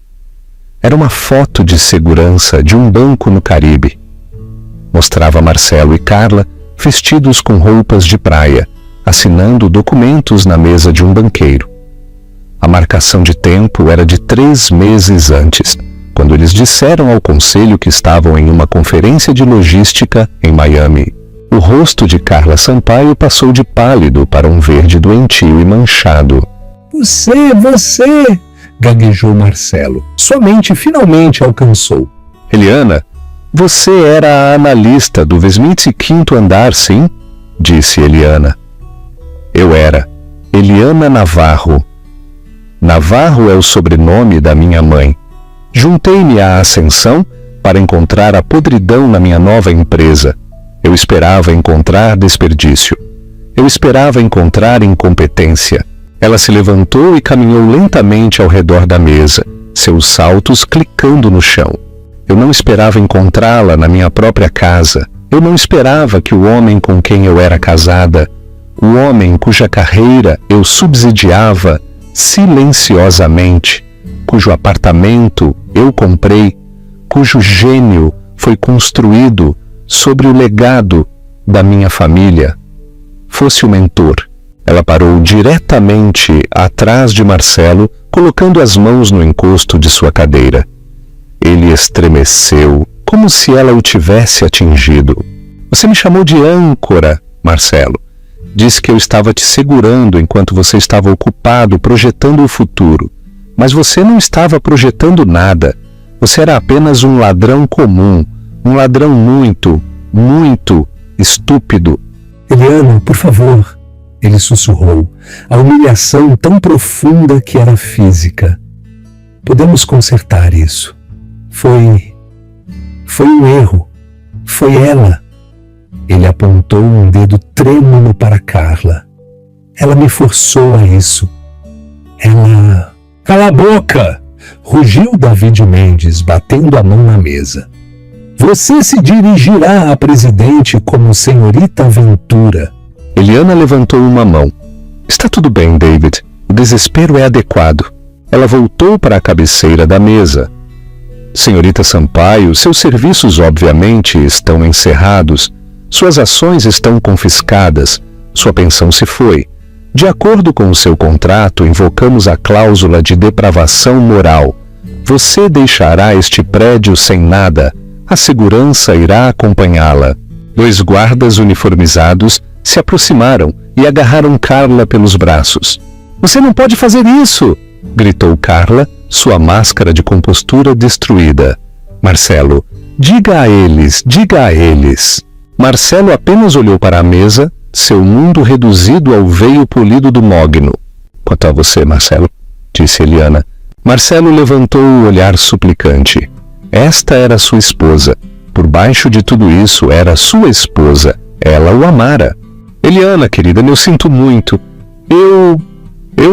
Era uma foto de segurança de um banco no Caribe. Mostrava Marcelo e Carla vestidos com roupas de praia, assinando documentos na mesa de um banqueiro. A marcação de tempo era de 3 meses antes, quando eles disseram ao conselho que estavam em uma conferência de logística em Miami. O rosto de Carla Sampaio passou de pálido para um verde doentio e manchado. Você! Gaguejou Marcelo. Sua mente finalmente alcançou. Eliana, você era a analista do Vesmite Quinto Andar, sim? Disse Eliana. Eu era. Eliana Navarro. Navarro é o sobrenome da minha mãe. Juntei-me à Ascensão para encontrar a podridão na minha nova empresa. Eu esperava encontrar desperdício. Eu esperava encontrar incompetência. Ela se levantou e caminhou lentamente ao redor da mesa, seus saltos clicando no chão. Eu não esperava encontrá-la na minha própria casa. Eu não esperava que o homem com quem eu era casada, o homem cuja carreira eu subsidiava silenciosamente, cujo apartamento eu comprei, cujo gênio foi construído sobre o legado da minha família, fosse o mentor. Ela parou diretamente atrás de Marcelo, colocando as mãos no encosto de sua cadeira. Ele estremeceu, como se ela o tivesse atingido. Você me chamou de âncora, Marcelo. Disse que eu estava te segurando enquanto você estava ocupado projetando o futuro. Mas você não estava projetando nada. Você era apenas um ladrão comum, um ladrão muito estúpido. Eliana, por favor, ele sussurrou, a humilhação tão profunda que era física. Podemos consertar isso. Foi um erro. Foi ela. Ele apontou um dedo trêmulo para Carla. Ela me forçou a isso. Ela... Cala a boca! Rugiu David Mendes, batendo a mão na mesa. Você se dirigirá a presidente como senhorita Ventura. Eliana levantou uma mão. Está tudo bem, David. O desespero é adequado. Ela voltou para a cabeceira da mesa. Senhorita Sampaio, seus serviços obviamente estão encerrados. Suas ações estão confiscadas. Sua pensão se foi. De acordo com o seu contrato, invocamos a cláusula de depravação moral. Você deixará este prédio sem nada. A segurança irá acompanhá-la. 2 guardas uniformizados se aproximaram e agarraram Carla pelos braços. Você não pode fazer isso! Gritou Carla, sua máscara de compostura destruída. Marcelo, diga a eles. Marcelo apenas olhou para a mesa, seu mundo reduzido ao veio polido do mogno. Quanto a você, Marcelo, disse Eliana. Marcelo levantou o olhar suplicante. Esta era sua esposa. Por baixo de tudo isso era sua esposa. Ela o amara. Eliana, querida, eu sinto muito. Eu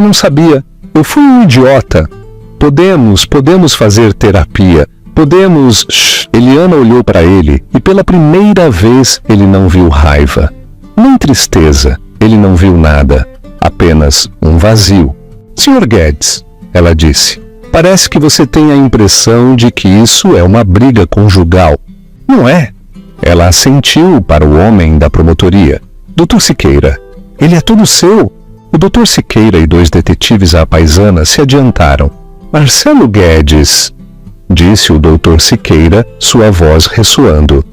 não sabia. Eu fui um idiota. Podemos fazer terapia. Podemos... Shhh. Eliana olhou para ele e pela primeira vez ele não viu raiva. Nem tristeza. Ele não viu nada. Apenas um vazio. Sr. Guedes, ela disse, parece que você tem a impressão de que isso é uma briga conjugal. Não é? Ela assentiu para o homem da promotoria. Dr. Siqueira, ele é todo seu. O Dr. Siqueira e 2 detetives à paisana se adiantaram. Marcelo Guedes, disse o Dr. Siqueira, sua voz ressoando.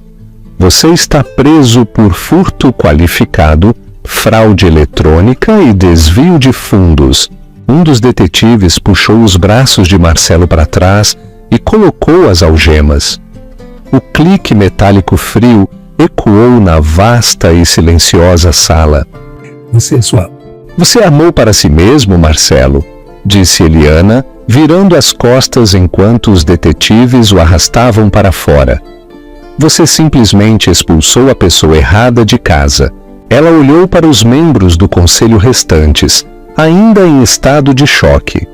Você está preso por furto qualificado, fraude eletrônica e desvio de fundos. Um dos detetives puxou os braços de Marcelo para trás e colocou as algemas. O clique metálico frio ecoou na vasta e silenciosa sala. Você amou para si mesmo, Marcelo, disse Eliana, virando as costas enquanto os detetives o arrastavam para fora. Você simplesmente expulsou a pessoa errada de casa. Ela olhou para os membros do conselho restantes, ainda em estado de choque.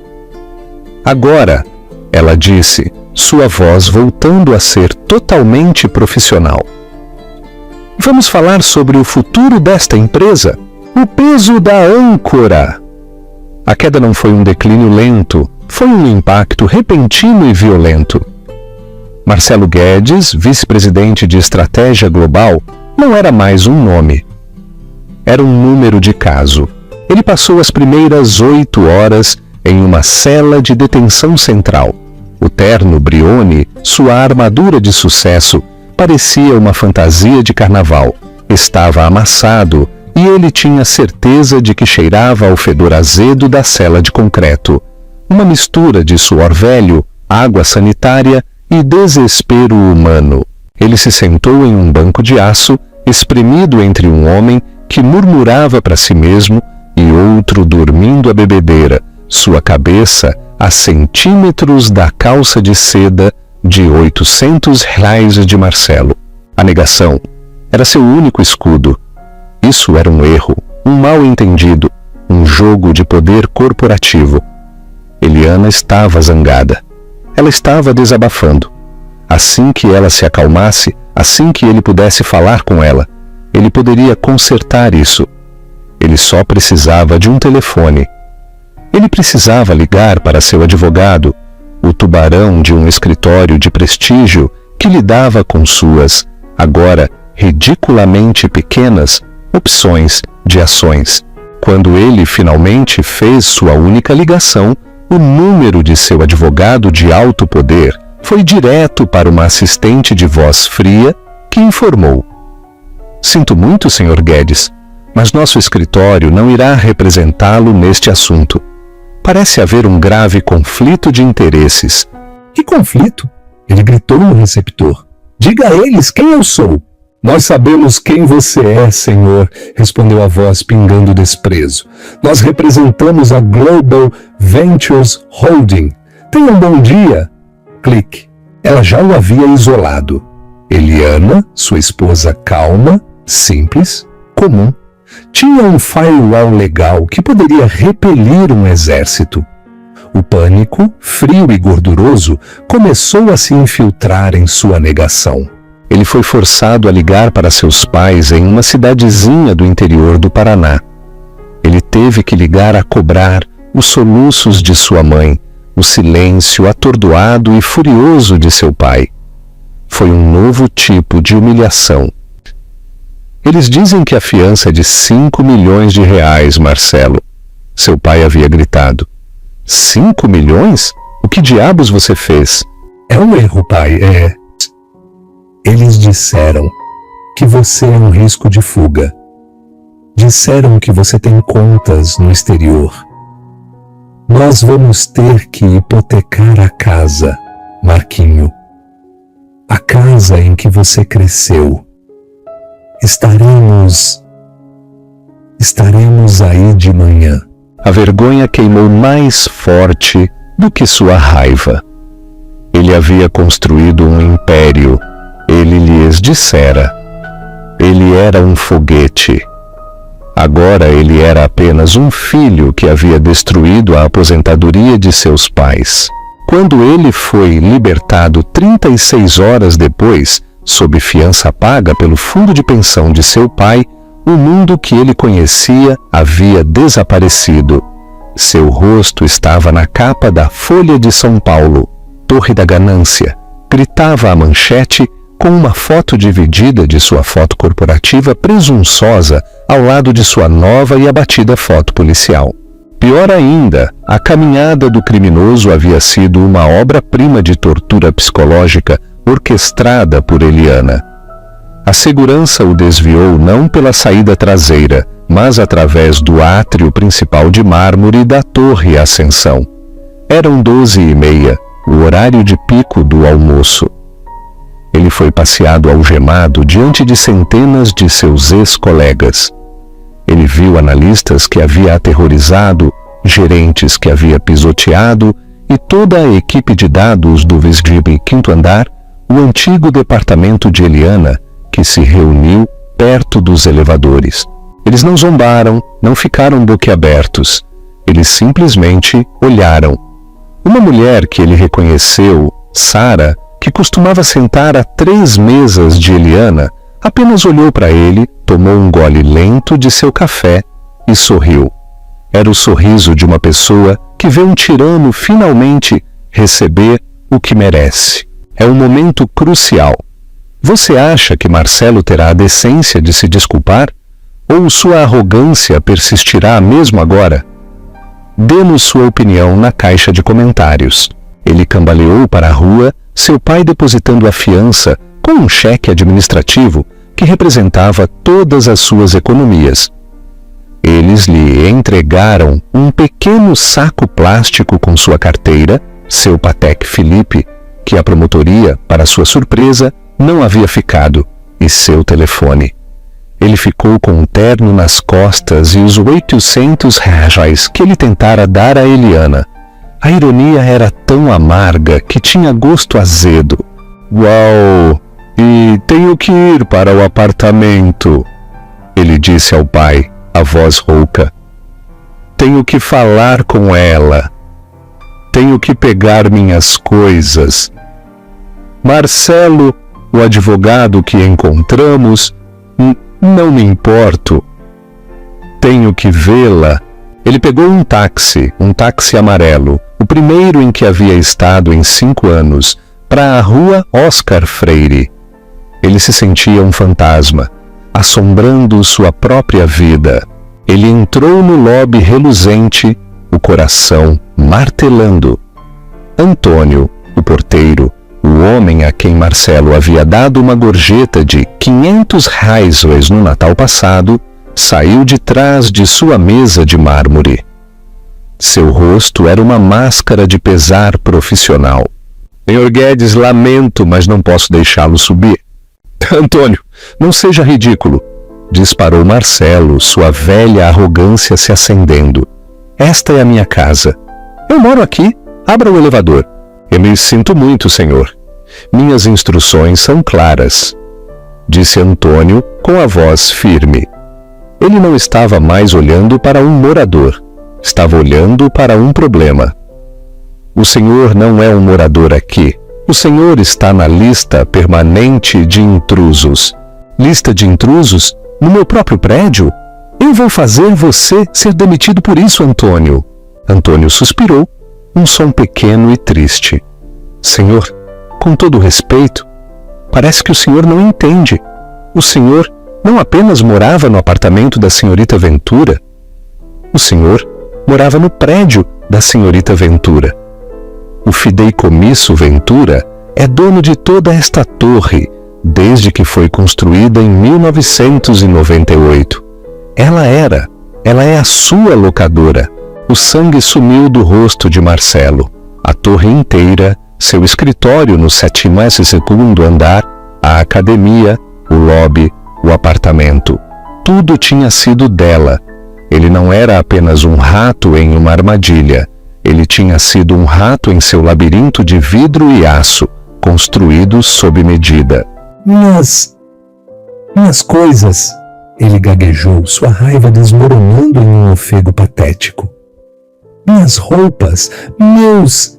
Agora, ela disse, sua voz voltando a ser totalmente profissional. Vamos falar sobre o futuro desta empresa? O peso da âncora. A queda não foi um declínio lento, foi um impacto repentino e violento. Marcelo Guedes, vice-presidente de estratégia global, não era mais um nome. Era um número de caso. Ele passou as primeiras 8 horas em uma cela de detenção central. O terno Brioni, sua armadura de sucesso, parecia uma fantasia de carnaval. Estava amassado e ele tinha certeza de que cheirava ao fedor azedo da cela de concreto. Uma mistura de suor velho, água sanitária e desespero humano. Ele se sentou em um banco de aço, espremido entre um homem que murmurava para si mesmo e outro dormindo à bebedeira, sua cabeça a centímetros da calça de seda de 800 reais de Marcelo. A negação era seu único escudo. Isso era um erro, um mal-entendido, um jogo de poder corporativo. Eliana estava zangada. Ela estava desabafando. Assim que ela se acalmasse, assim que ele pudesse falar com ela, ele poderia consertar isso. Ele só precisava de um telefone. Ele precisava ligar para seu advogado, o tubarão de um escritório de prestígio que lidava com suas, agora ridiculamente pequenas, opções de ações. Quando ele finalmente fez sua única ligação, o número de seu advogado de alto poder foi direto para uma assistente de voz fria que informou: "Sinto muito, Sr. Guedes, mas nosso escritório não irá representá-lo neste assunto. Parece haver um grave conflito de interesses." Que conflito? Ele gritou no receptor. Diga a eles quem eu sou. Nós sabemos quem você é, senhor, respondeu a voz pingando desprezo. Nós representamos a Global Ventures Holding. Tenha um bom dia. Clique. Ela já o havia isolado. Eliana, sua esposa calma, simples, comum, tinha um firewall legal que poderia repelir um exército. O pânico, frio e gorduroso, começou a se infiltrar em sua negação. Ele foi forçado a ligar para seus pais em uma cidadezinha do interior do Paraná. Ele teve que ligar a cobrar os soluços de sua mãe, o silêncio atordoado e furioso de seu pai. Foi um novo tipo de humilhação. Eles dizem que a fiança é de 5 milhões de reais, Marcelo. Seu pai havia gritado. 5 milhões? O que diabos você fez? É um erro, pai, Eles disseram que você é um risco de fuga. Disseram que você tem contas no exterior. Nós vamos ter que hipotecar a casa, Marquinho. A casa em que você cresceu. Estaremos aí de manhã. A vergonha queimou mais forte do que sua raiva. Ele havia construído um império. Ele lhes dissera. Ele era um foguete. Agora ele era apenas um filho que havia destruído a aposentadoria de seus pais. Quando ele foi libertado 36 horas depois, sob fiança paga pelo fundo de pensão de seu pai, o mundo que ele conhecia havia desaparecido. Seu rosto estava na capa da Folha de São Paulo. Torre da Ganância. Gritava a manchete com uma foto dividida de sua foto corporativa presunçosa ao lado de sua nova e abatida foto policial. Pior ainda, a caminhada do criminoso havia sido uma obra-prima de tortura psicológica orquestrada por Eliana. A segurança o desviou não pela saída traseira, mas através do átrio principal de mármore da Torre Ascensão. Eram 12h30, o horário de pico do almoço. Ele foi passeado algemado diante de centenas de seus ex-colegas. Ele viu analistas que havia aterrorizado, gerentes que havia pisoteado e toda a equipe de dados do 25º andar, o antigo departamento de Eliana, que se reuniu perto dos elevadores. Eles não zombaram, não ficaram boquiabertos. Eles simplesmente olharam. Uma mulher que ele reconheceu, Sara, que costumava sentar a 3 mesas de Eliana, apenas olhou para ele, tomou um gole lento de seu café e sorriu. Era o sorriso de uma pessoa que vê um tirano finalmente receber o que merece. É um momento crucial. Você acha que Marcelo terá a decência de se desculpar? Ou sua arrogância persistirá mesmo agora? Dê-nos sua opinião na caixa de comentários. Ele cambaleou para a rua, seu pai depositando a fiança com um cheque administrativo que representava todas as suas economias. Eles lhe entregaram um pequeno saco plástico com sua carteira, seu Patek Philippe, que a promotoria, para sua surpresa, não havia ficado, e seu telefone. Ele ficou com um terno nas costas e os 800 reais que ele tentara dar a Eliana. A ironia era tão amarga que tinha gosto azedo. Uau! E tenho que ir para o apartamento, ele disse ao pai, a voz rouca. Tenho que falar com ela. Tenho que pegar minhas coisas. Marcelo, o advogado que encontramos, não me importo. Tenho que vê-la. Ele pegou um táxi amarelo, o primeiro em que havia estado em 5 anos, para a rua Oscar Freire. Ele se sentia um fantasma, assombrando sua própria vida. Ele entrou no lobby reluzente, o coração martelando. Antônio, o porteiro, o homem a quem Marcelo havia dado uma gorjeta de 500 reais no Natal passado, saiu de trás de sua mesa de mármore. Seu rosto era uma máscara de pesar profissional. Senhor Guedes, lamento, mas não posso deixá-lo subir. Antônio, não seja ridículo, disparou Marcelo, sua velha arrogância se acendendo. Esta é a minha casa. Eu moro aqui. Abra o elevador. Eu me sinto muito, senhor. Minhas instruções são claras, disse Antônio com a voz firme. Ele não estava mais olhando para um morador. Estava olhando para um problema. O senhor não é um morador aqui. O senhor está na lista permanente de intrusos. Lista de intrusos? No meu próprio prédio? Eu vou fazer você ser demitido por isso, Antônio. Antônio suspirou, um som pequeno e triste. Senhor, com todo respeito, parece que o senhor não entende. O senhor não apenas morava no apartamento da senhorita Ventura. O senhor morava no prédio da senhorita Ventura. O fideicomisso Ventura é dono de toda esta torre, desde que foi construída em 1998. Ela é a sua locadora. O sangue sumiu do rosto de Marcelo. A torre inteira, seu escritório no 72º andar, a academia, o lobby, o apartamento. Tudo tinha sido dela. Ele não era apenas um rato em uma armadilha. Ele tinha sido um rato em seu labirinto de vidro e aço, construído sob medida. Minhas coisas, ele gaguejou, sua raiva desmoronando em um ofego patético. Minhas roupas, meus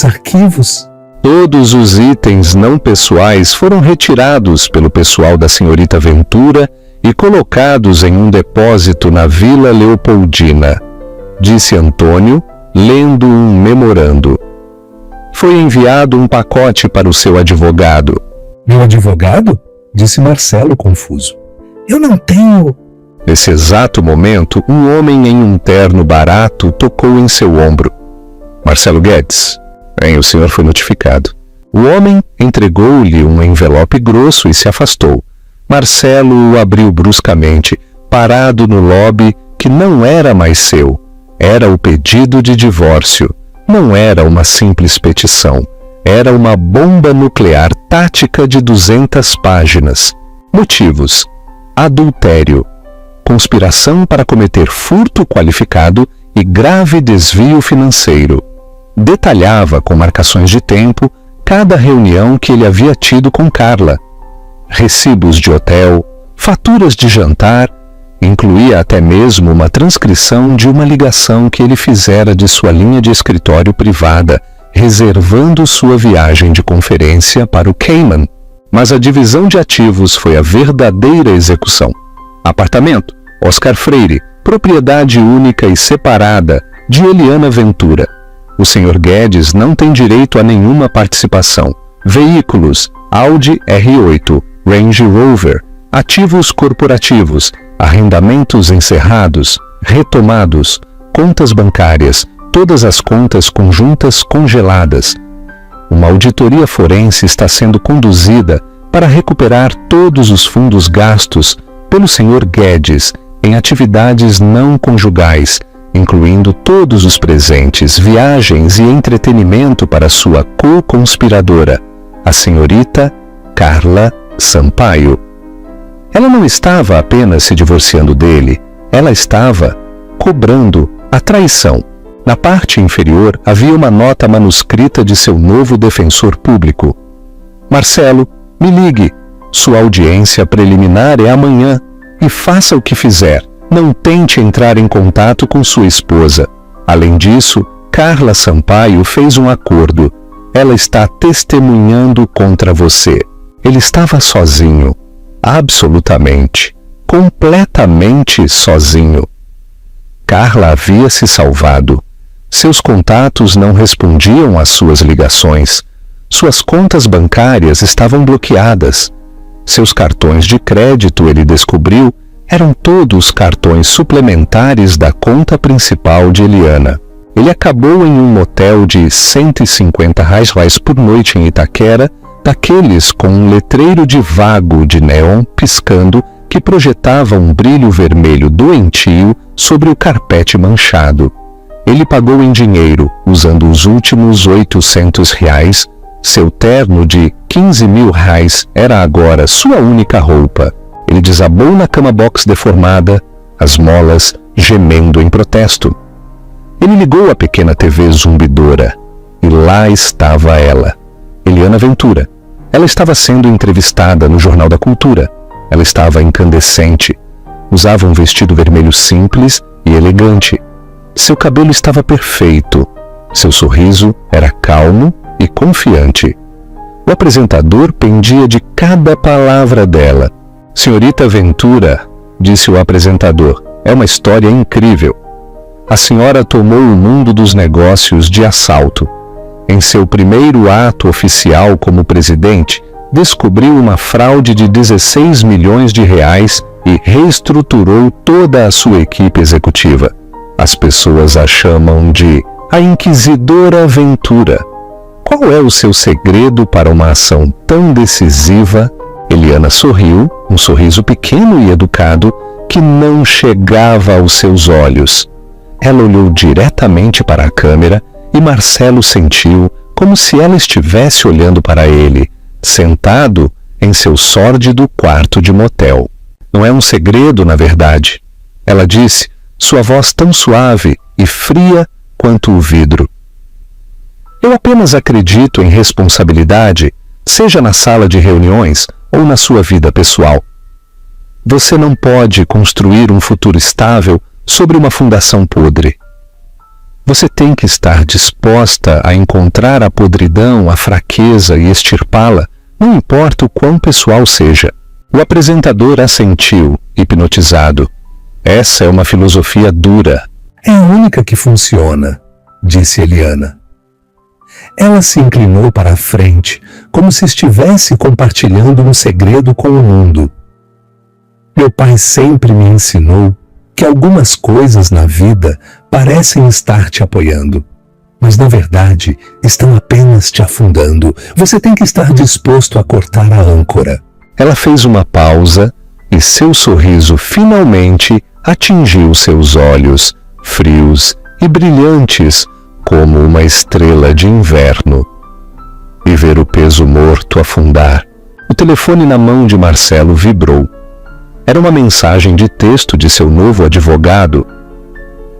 arquivos. Todos os itens não pessoais foram retirados pelo pessoal da senhorita Ventura e colocados em um depósito na Vila Leopoldina, disse Antônio, lendo um memorando. Foi enviado um pacote para o seu advogado. Meu advogado? Disse Marcelo, confuso. Eu não tenho... Nesse exato momento, um homem em um terno barato tocou em seu ombro. Marcelo Guedes, o senhor foi notificado. O homem entregou-lhe um envelope grosso e se afastou. Marcelo o abriu bruscamente, parado no lobby que não era mais seu. Era o pedido de divórcio. Não era uma simples petição. Era uma bomba nuclear tática de 200 páginas. Motivos: adultério, conspiração para cometer furto qualificado e grave desvio financeiro. Detalhava com marcações de tempo cada reunião que ele havia tido com Carla. Recibos de hotel, faturas de jantar, incluía até mesmo uma transcrição de uma ligação que ele fizera de sua linha de escritório privada, reservando sua viagem de conferência para o Cayman. Mas a divisão de ativos foi a verdadeira execução. Apartamento, Oscar Freire, propriedade única e separada de Eliana Ventura. O Sr. Guedes não tem direito a nenhuma participação. Veículos, Audi R8, Range Rover, ativos corporativos, arrendamentos encerrados, retomados, contas bancárias, todas as contas conjuntas congeladas. Uma auditoria forense está sendo conduzida para recuperar todos os fundos gastos pelo Sr. Guedes em atividades não conjugais, incluindo todos os presentes, viagens e entretenimento para sua co-conspiradora, a senhorita Carla Sampaio. Ela não estava apenas se divorciando dele, ela estava cobrando a traição. Na parte inferior havia uma nota manuscrita de seu novo defensor público. Marcelo, me ligue. Sua audiência preliminar é amanhã e faça o que fizer. Não tente entrar em contato com sua esposa. Além disso, Carla Sampaio fez um acordo. Ela está testemunhando contra você. Ele estava sozinho. Absolutamente, completamente sozinho. Carla havia se salvado. Seus contatos não respondiam às suas ligações. Suas contas bancárias estavam bloqueadas. Seus cartões de crédito, ele descobriu, eram todos cartões suplementares da conta principal de Eliana. Ele acabou em um motel de R$150 por noite em Itaquera, daqueles com um letreiro de vago de neon piscando que projetava um brilho vermelho doentio sobre o carpete manchado. Ele pagou em dinheiro, usando os últimos R$800. Seu terno de R$15.000 era agora sua única roupa. Ele desabou na cama box deformada, as molas gemendo em protesto. Ele ligou a pequena TV zumbidora e lá estava ela, Eliana Ventura. Ela estava sendo entrevistada no Jornal da Cultura. Ela estava incandescente. Usava um vestido vermelho simples e elegante. Seu cabelo estava perfeito. Seu sorriso era calmo e confiante. O apresentador pendia de cada palavra dela. Senhorita Ventura, disse o apresentador, é uma história incrível. A senhora tomou o mundo dos negócios de assalto. Em seu primeiro ato oficial como presidente, descobriu uma fraude de R$16 milhões e reestruturou toda a sua equipe executiva. As pessoas a chamam de a Inquisidora Ventura. Qual é o seu segredo para uma ação tão decisiva? Eliana sorriu, um sorriso pequeno e educado que não chegava aos seus olhos. Ela olhou diretamente para a câmera e Marcelo sentiu como se ela estivesse olhando para ele, sentado em seu sórdido quarto de motel. Não é um segredo, na verdade. Ela disse, sua voz tão suave e fria quanto o vidro. Eu apenas acredito em responsabilidade, seja na sala de reuniões ou na sua vida pessoal. Você não pode construir um futuro estável sobre uma fundação podre. Você tem que estar disposta a encontrar a podridão, a fraqueza e extirpá-la, não importa o quão pessoal seja. O apresentador assentiu, hipnotizado. Essa é uma filosofia dura. É a única que funciona, disse Eliana. Ela se inclinou para a frente, como se estivesse compartilhando um segredo com o mundo. Meu pai sempre me ensinou que algumas coisas na vida parecem estar te apoiando, mas na verdade estão apenas te afundando. Você tem que estar disposto a cortar a âncora. Ela fez uma pausa e seu sorriso finalmente atingiu seus olhos, frios e brilhantes como uma estrela de inverno. E ver o peso morto afundar. O telefone na mão de Marcelo vibrou. Era uma mensagem de texto de seu novo advogado.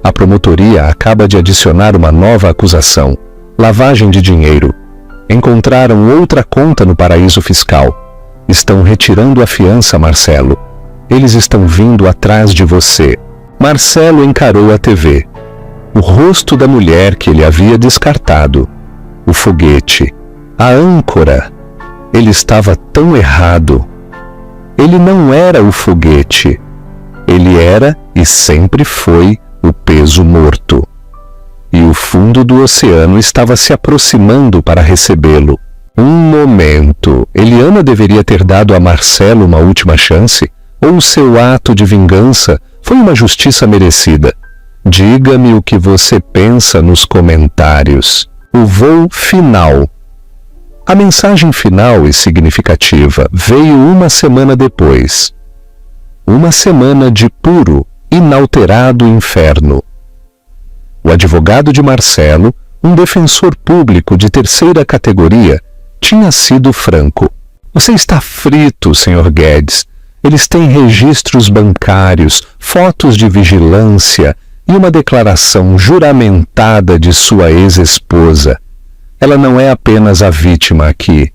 A promotoria acaba de adicionar uma nova acusação: lavagem de dinheiro. Encontraram outra conta no paraíso fiscal. Estão retirando a fiança, Marcelo. Eles estão vindo atrás de você. Marcelo encarou a TV. O rosto da mulher que ele havia descartado. O foguete. A âncora. Ele estava tão errado. Ele não era o foguete. Ele era e sempre foi o peso morto. E o fundo do oceano estava se aproximando para recebê-lo. Um momento. Eliana deveria ter dado a Marcelo uma última chance? Ou seu ato de vingança foi uma justiça merecida? Diga-me o que você pensa nos comentários. O voo final. A mensagem final e significativa veio uma semana depois. Uma semana de puro, inalterado inferno. O advogado de Marcelo, um defensor público de terceira categoria, tinha sido franco. Você está frito, Sr. Guedes. Eles têm registros bancários, fotos de vigilância e uma declaração juramentada de sua ex-esposa. Ela não é apenas a vítima aqui.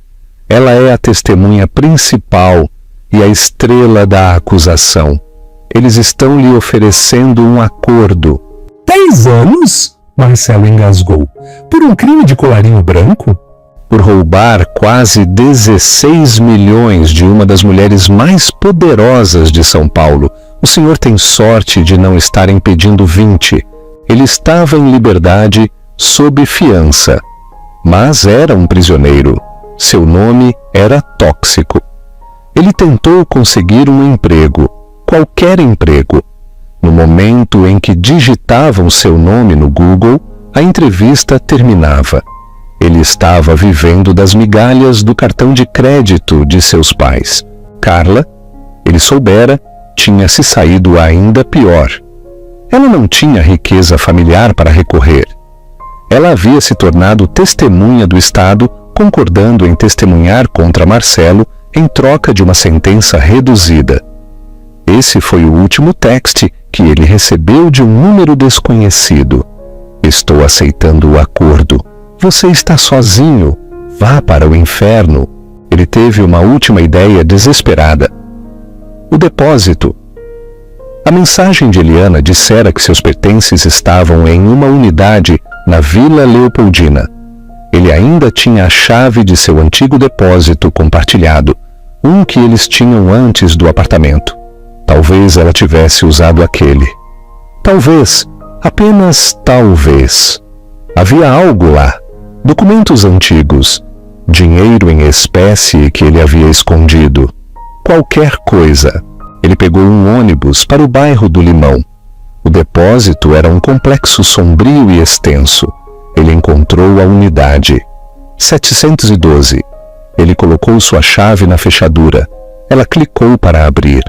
Ela é a testemunha principal e a estrela da acusação. Eles estão lhe oferecendo um acordo. 10 anos? Marcelo engasgou. Por um crime de colarinho branco? Por roubar quase 16 milhões de uma das mulheres mais poderosas de São Paulo. O senhor tem sorte de não estar impedindo 20. Ele estava em liberdade sob fiança. Mas era um prisioneiro. Seu nome era tóxico. Ele tentou conseguir um emprego, qualquer emprego. No momento em que digitavam seu nome no Google, a entrevista terminava. Ele estava vivendo das migalhas do cartão de crédito de seus pais. Carla, ele soubera, tinha se saído ainda pior. Ela não tinha riqueza familiar para recorrer. Ela havia se tornado testemunha do Estado, concordando em testemunhar contra Marcelo em troca de uma sentença reduzida. Esse foi o último texto que ele recebeu de um número desconhecido. Estou aceitando o acordo. Você está sozinho. Vá para o inferno. Ele teve uma última ideia desesperada. O depósito. A mensagem de Eliana dissera que seus pertences estavam em uma unidade na Vila Leopoldina. Ele ainda tinha a chave de seu antigo depósito compartilhado, um que eles tinham antes do apartamento. Talvez ela tivesse usado aquele. Talvez, apenas talvez. Havia algo lá. Documentos antigos, dinheiro em espécie que ele havia escondido. Qualquer coisa. Ele pegou um ônibus para o bairro do Limão. O depósito era um complexo sombrio e extenso. Ele encontrou a unidade. 712. Ele colocou sua chave na fechadura. Ela clicou para abrir.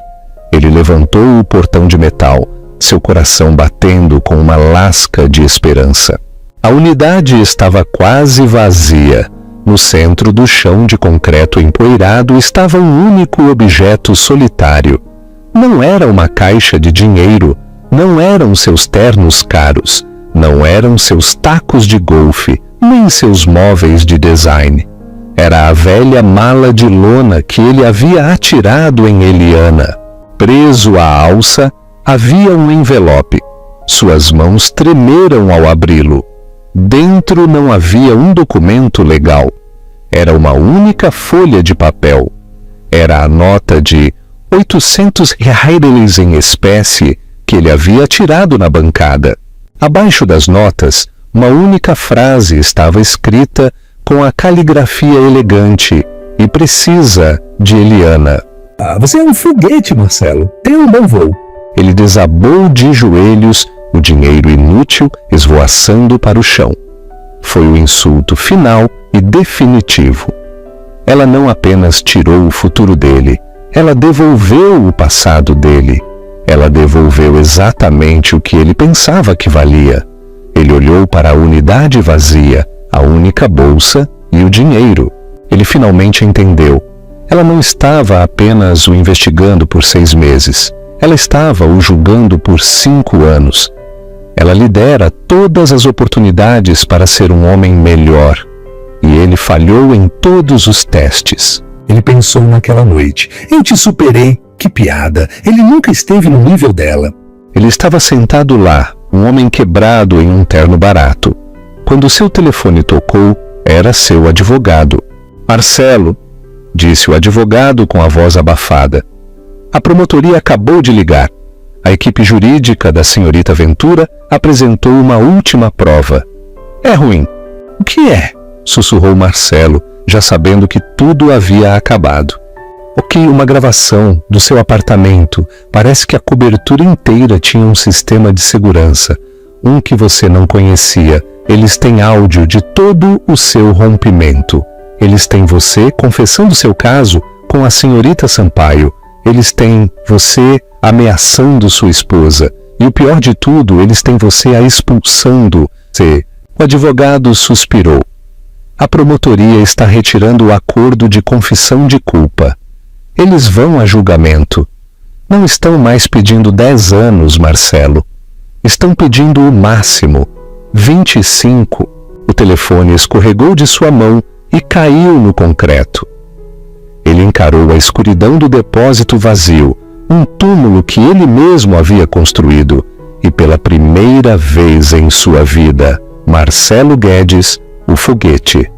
Ele levantou o portão de metal, seu coração batendo com uma lasca de esperança. A unidade estava quase vazia. No centro do chão de concreto empoeirado estava um único objeto solitário. Não era uma caixa de dinheiro, não eram seus ternos caros, não eram seus tacos de golfe, nem seus móveis de design. Era a velha mala de lona que ele havia atirado em Eliana. Preso à alça, havia um envelope. Suas mãos tremeram ao abri-lo. Dentro não havia um documento legal. Era uma única folha de papel. Era a nota de 800 reais em espécie que ele havia tirado na bancada. Abaixo das notas, uma única frase estava escrita com a caligrafia elegante e precisa de Eliana. Você é um foguete, Marcelo. Tenha um bom voo. Ele desabou de joelhos, o dinheiro inútil esvoaçando para o chão. Foi o insulto final e definitivo. Ela não apenas tirou o futuro dele, ela devolveu o passado dele. Ela devolveu exatamente o que ele pensava que valia. Ele olhou para a unidade vazia, a única bolsa e o dinheiro. Ele finalmente entendeu. Ela não estava apenas o investigando por 6 meses. Ela estava o julgando por 5 anos. Ela lhe dera todas as oportunidades para ser um homem melhor. E ele falhou em todos os testes. Ele pensou naquela noite. Eu te superei. Que piada. Ele nunca esteve no nível dela. Ele estava sentado lá, um homem quebrado em um terno barato. Quando seu telefone tocou, era seu advogado. Marcelo, disse o advogado com a voz abafada. A promotoria acabou de ligar. A equipe jurídica da senhorita Ventura apresentou uma última prova. É ruim. O que é? Sussurrou Marcelo, já sabendo que tudo havia acabado. Ok, uma gravação do seu apartamento. Parece que a cobertura inteira tinha um sistema de segurança. um que você não conhecia. Eles têm áudio de todo o seu rompimento. Eles têm você confessando seu caso com a senhorita Sampaio. Eles têm você ameaçando sua esposa. E o pior de tudo, eles têm você a expulsando-se. O advogado suspirou. A promotoria está retirando o acordo de confissão de culpa. Eles vão a julgamento. Não estão mais pedindo 10 anos, Marcelo. Estão pedindo o máximo, 25. O telefone escorregou de sua mão e caiu no concreto. Ele encarou a escuridão do depósito vazio, um túmulo que ele mesmo havia construído, e pela primeira vez em sua vida, Marcelo Guedes, o foguete,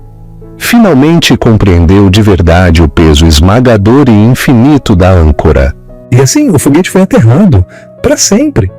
finalmente compreendeu de verdade o peso esmagador e infinito da âncora. E assim, o foguete foi aterrado, para sempre.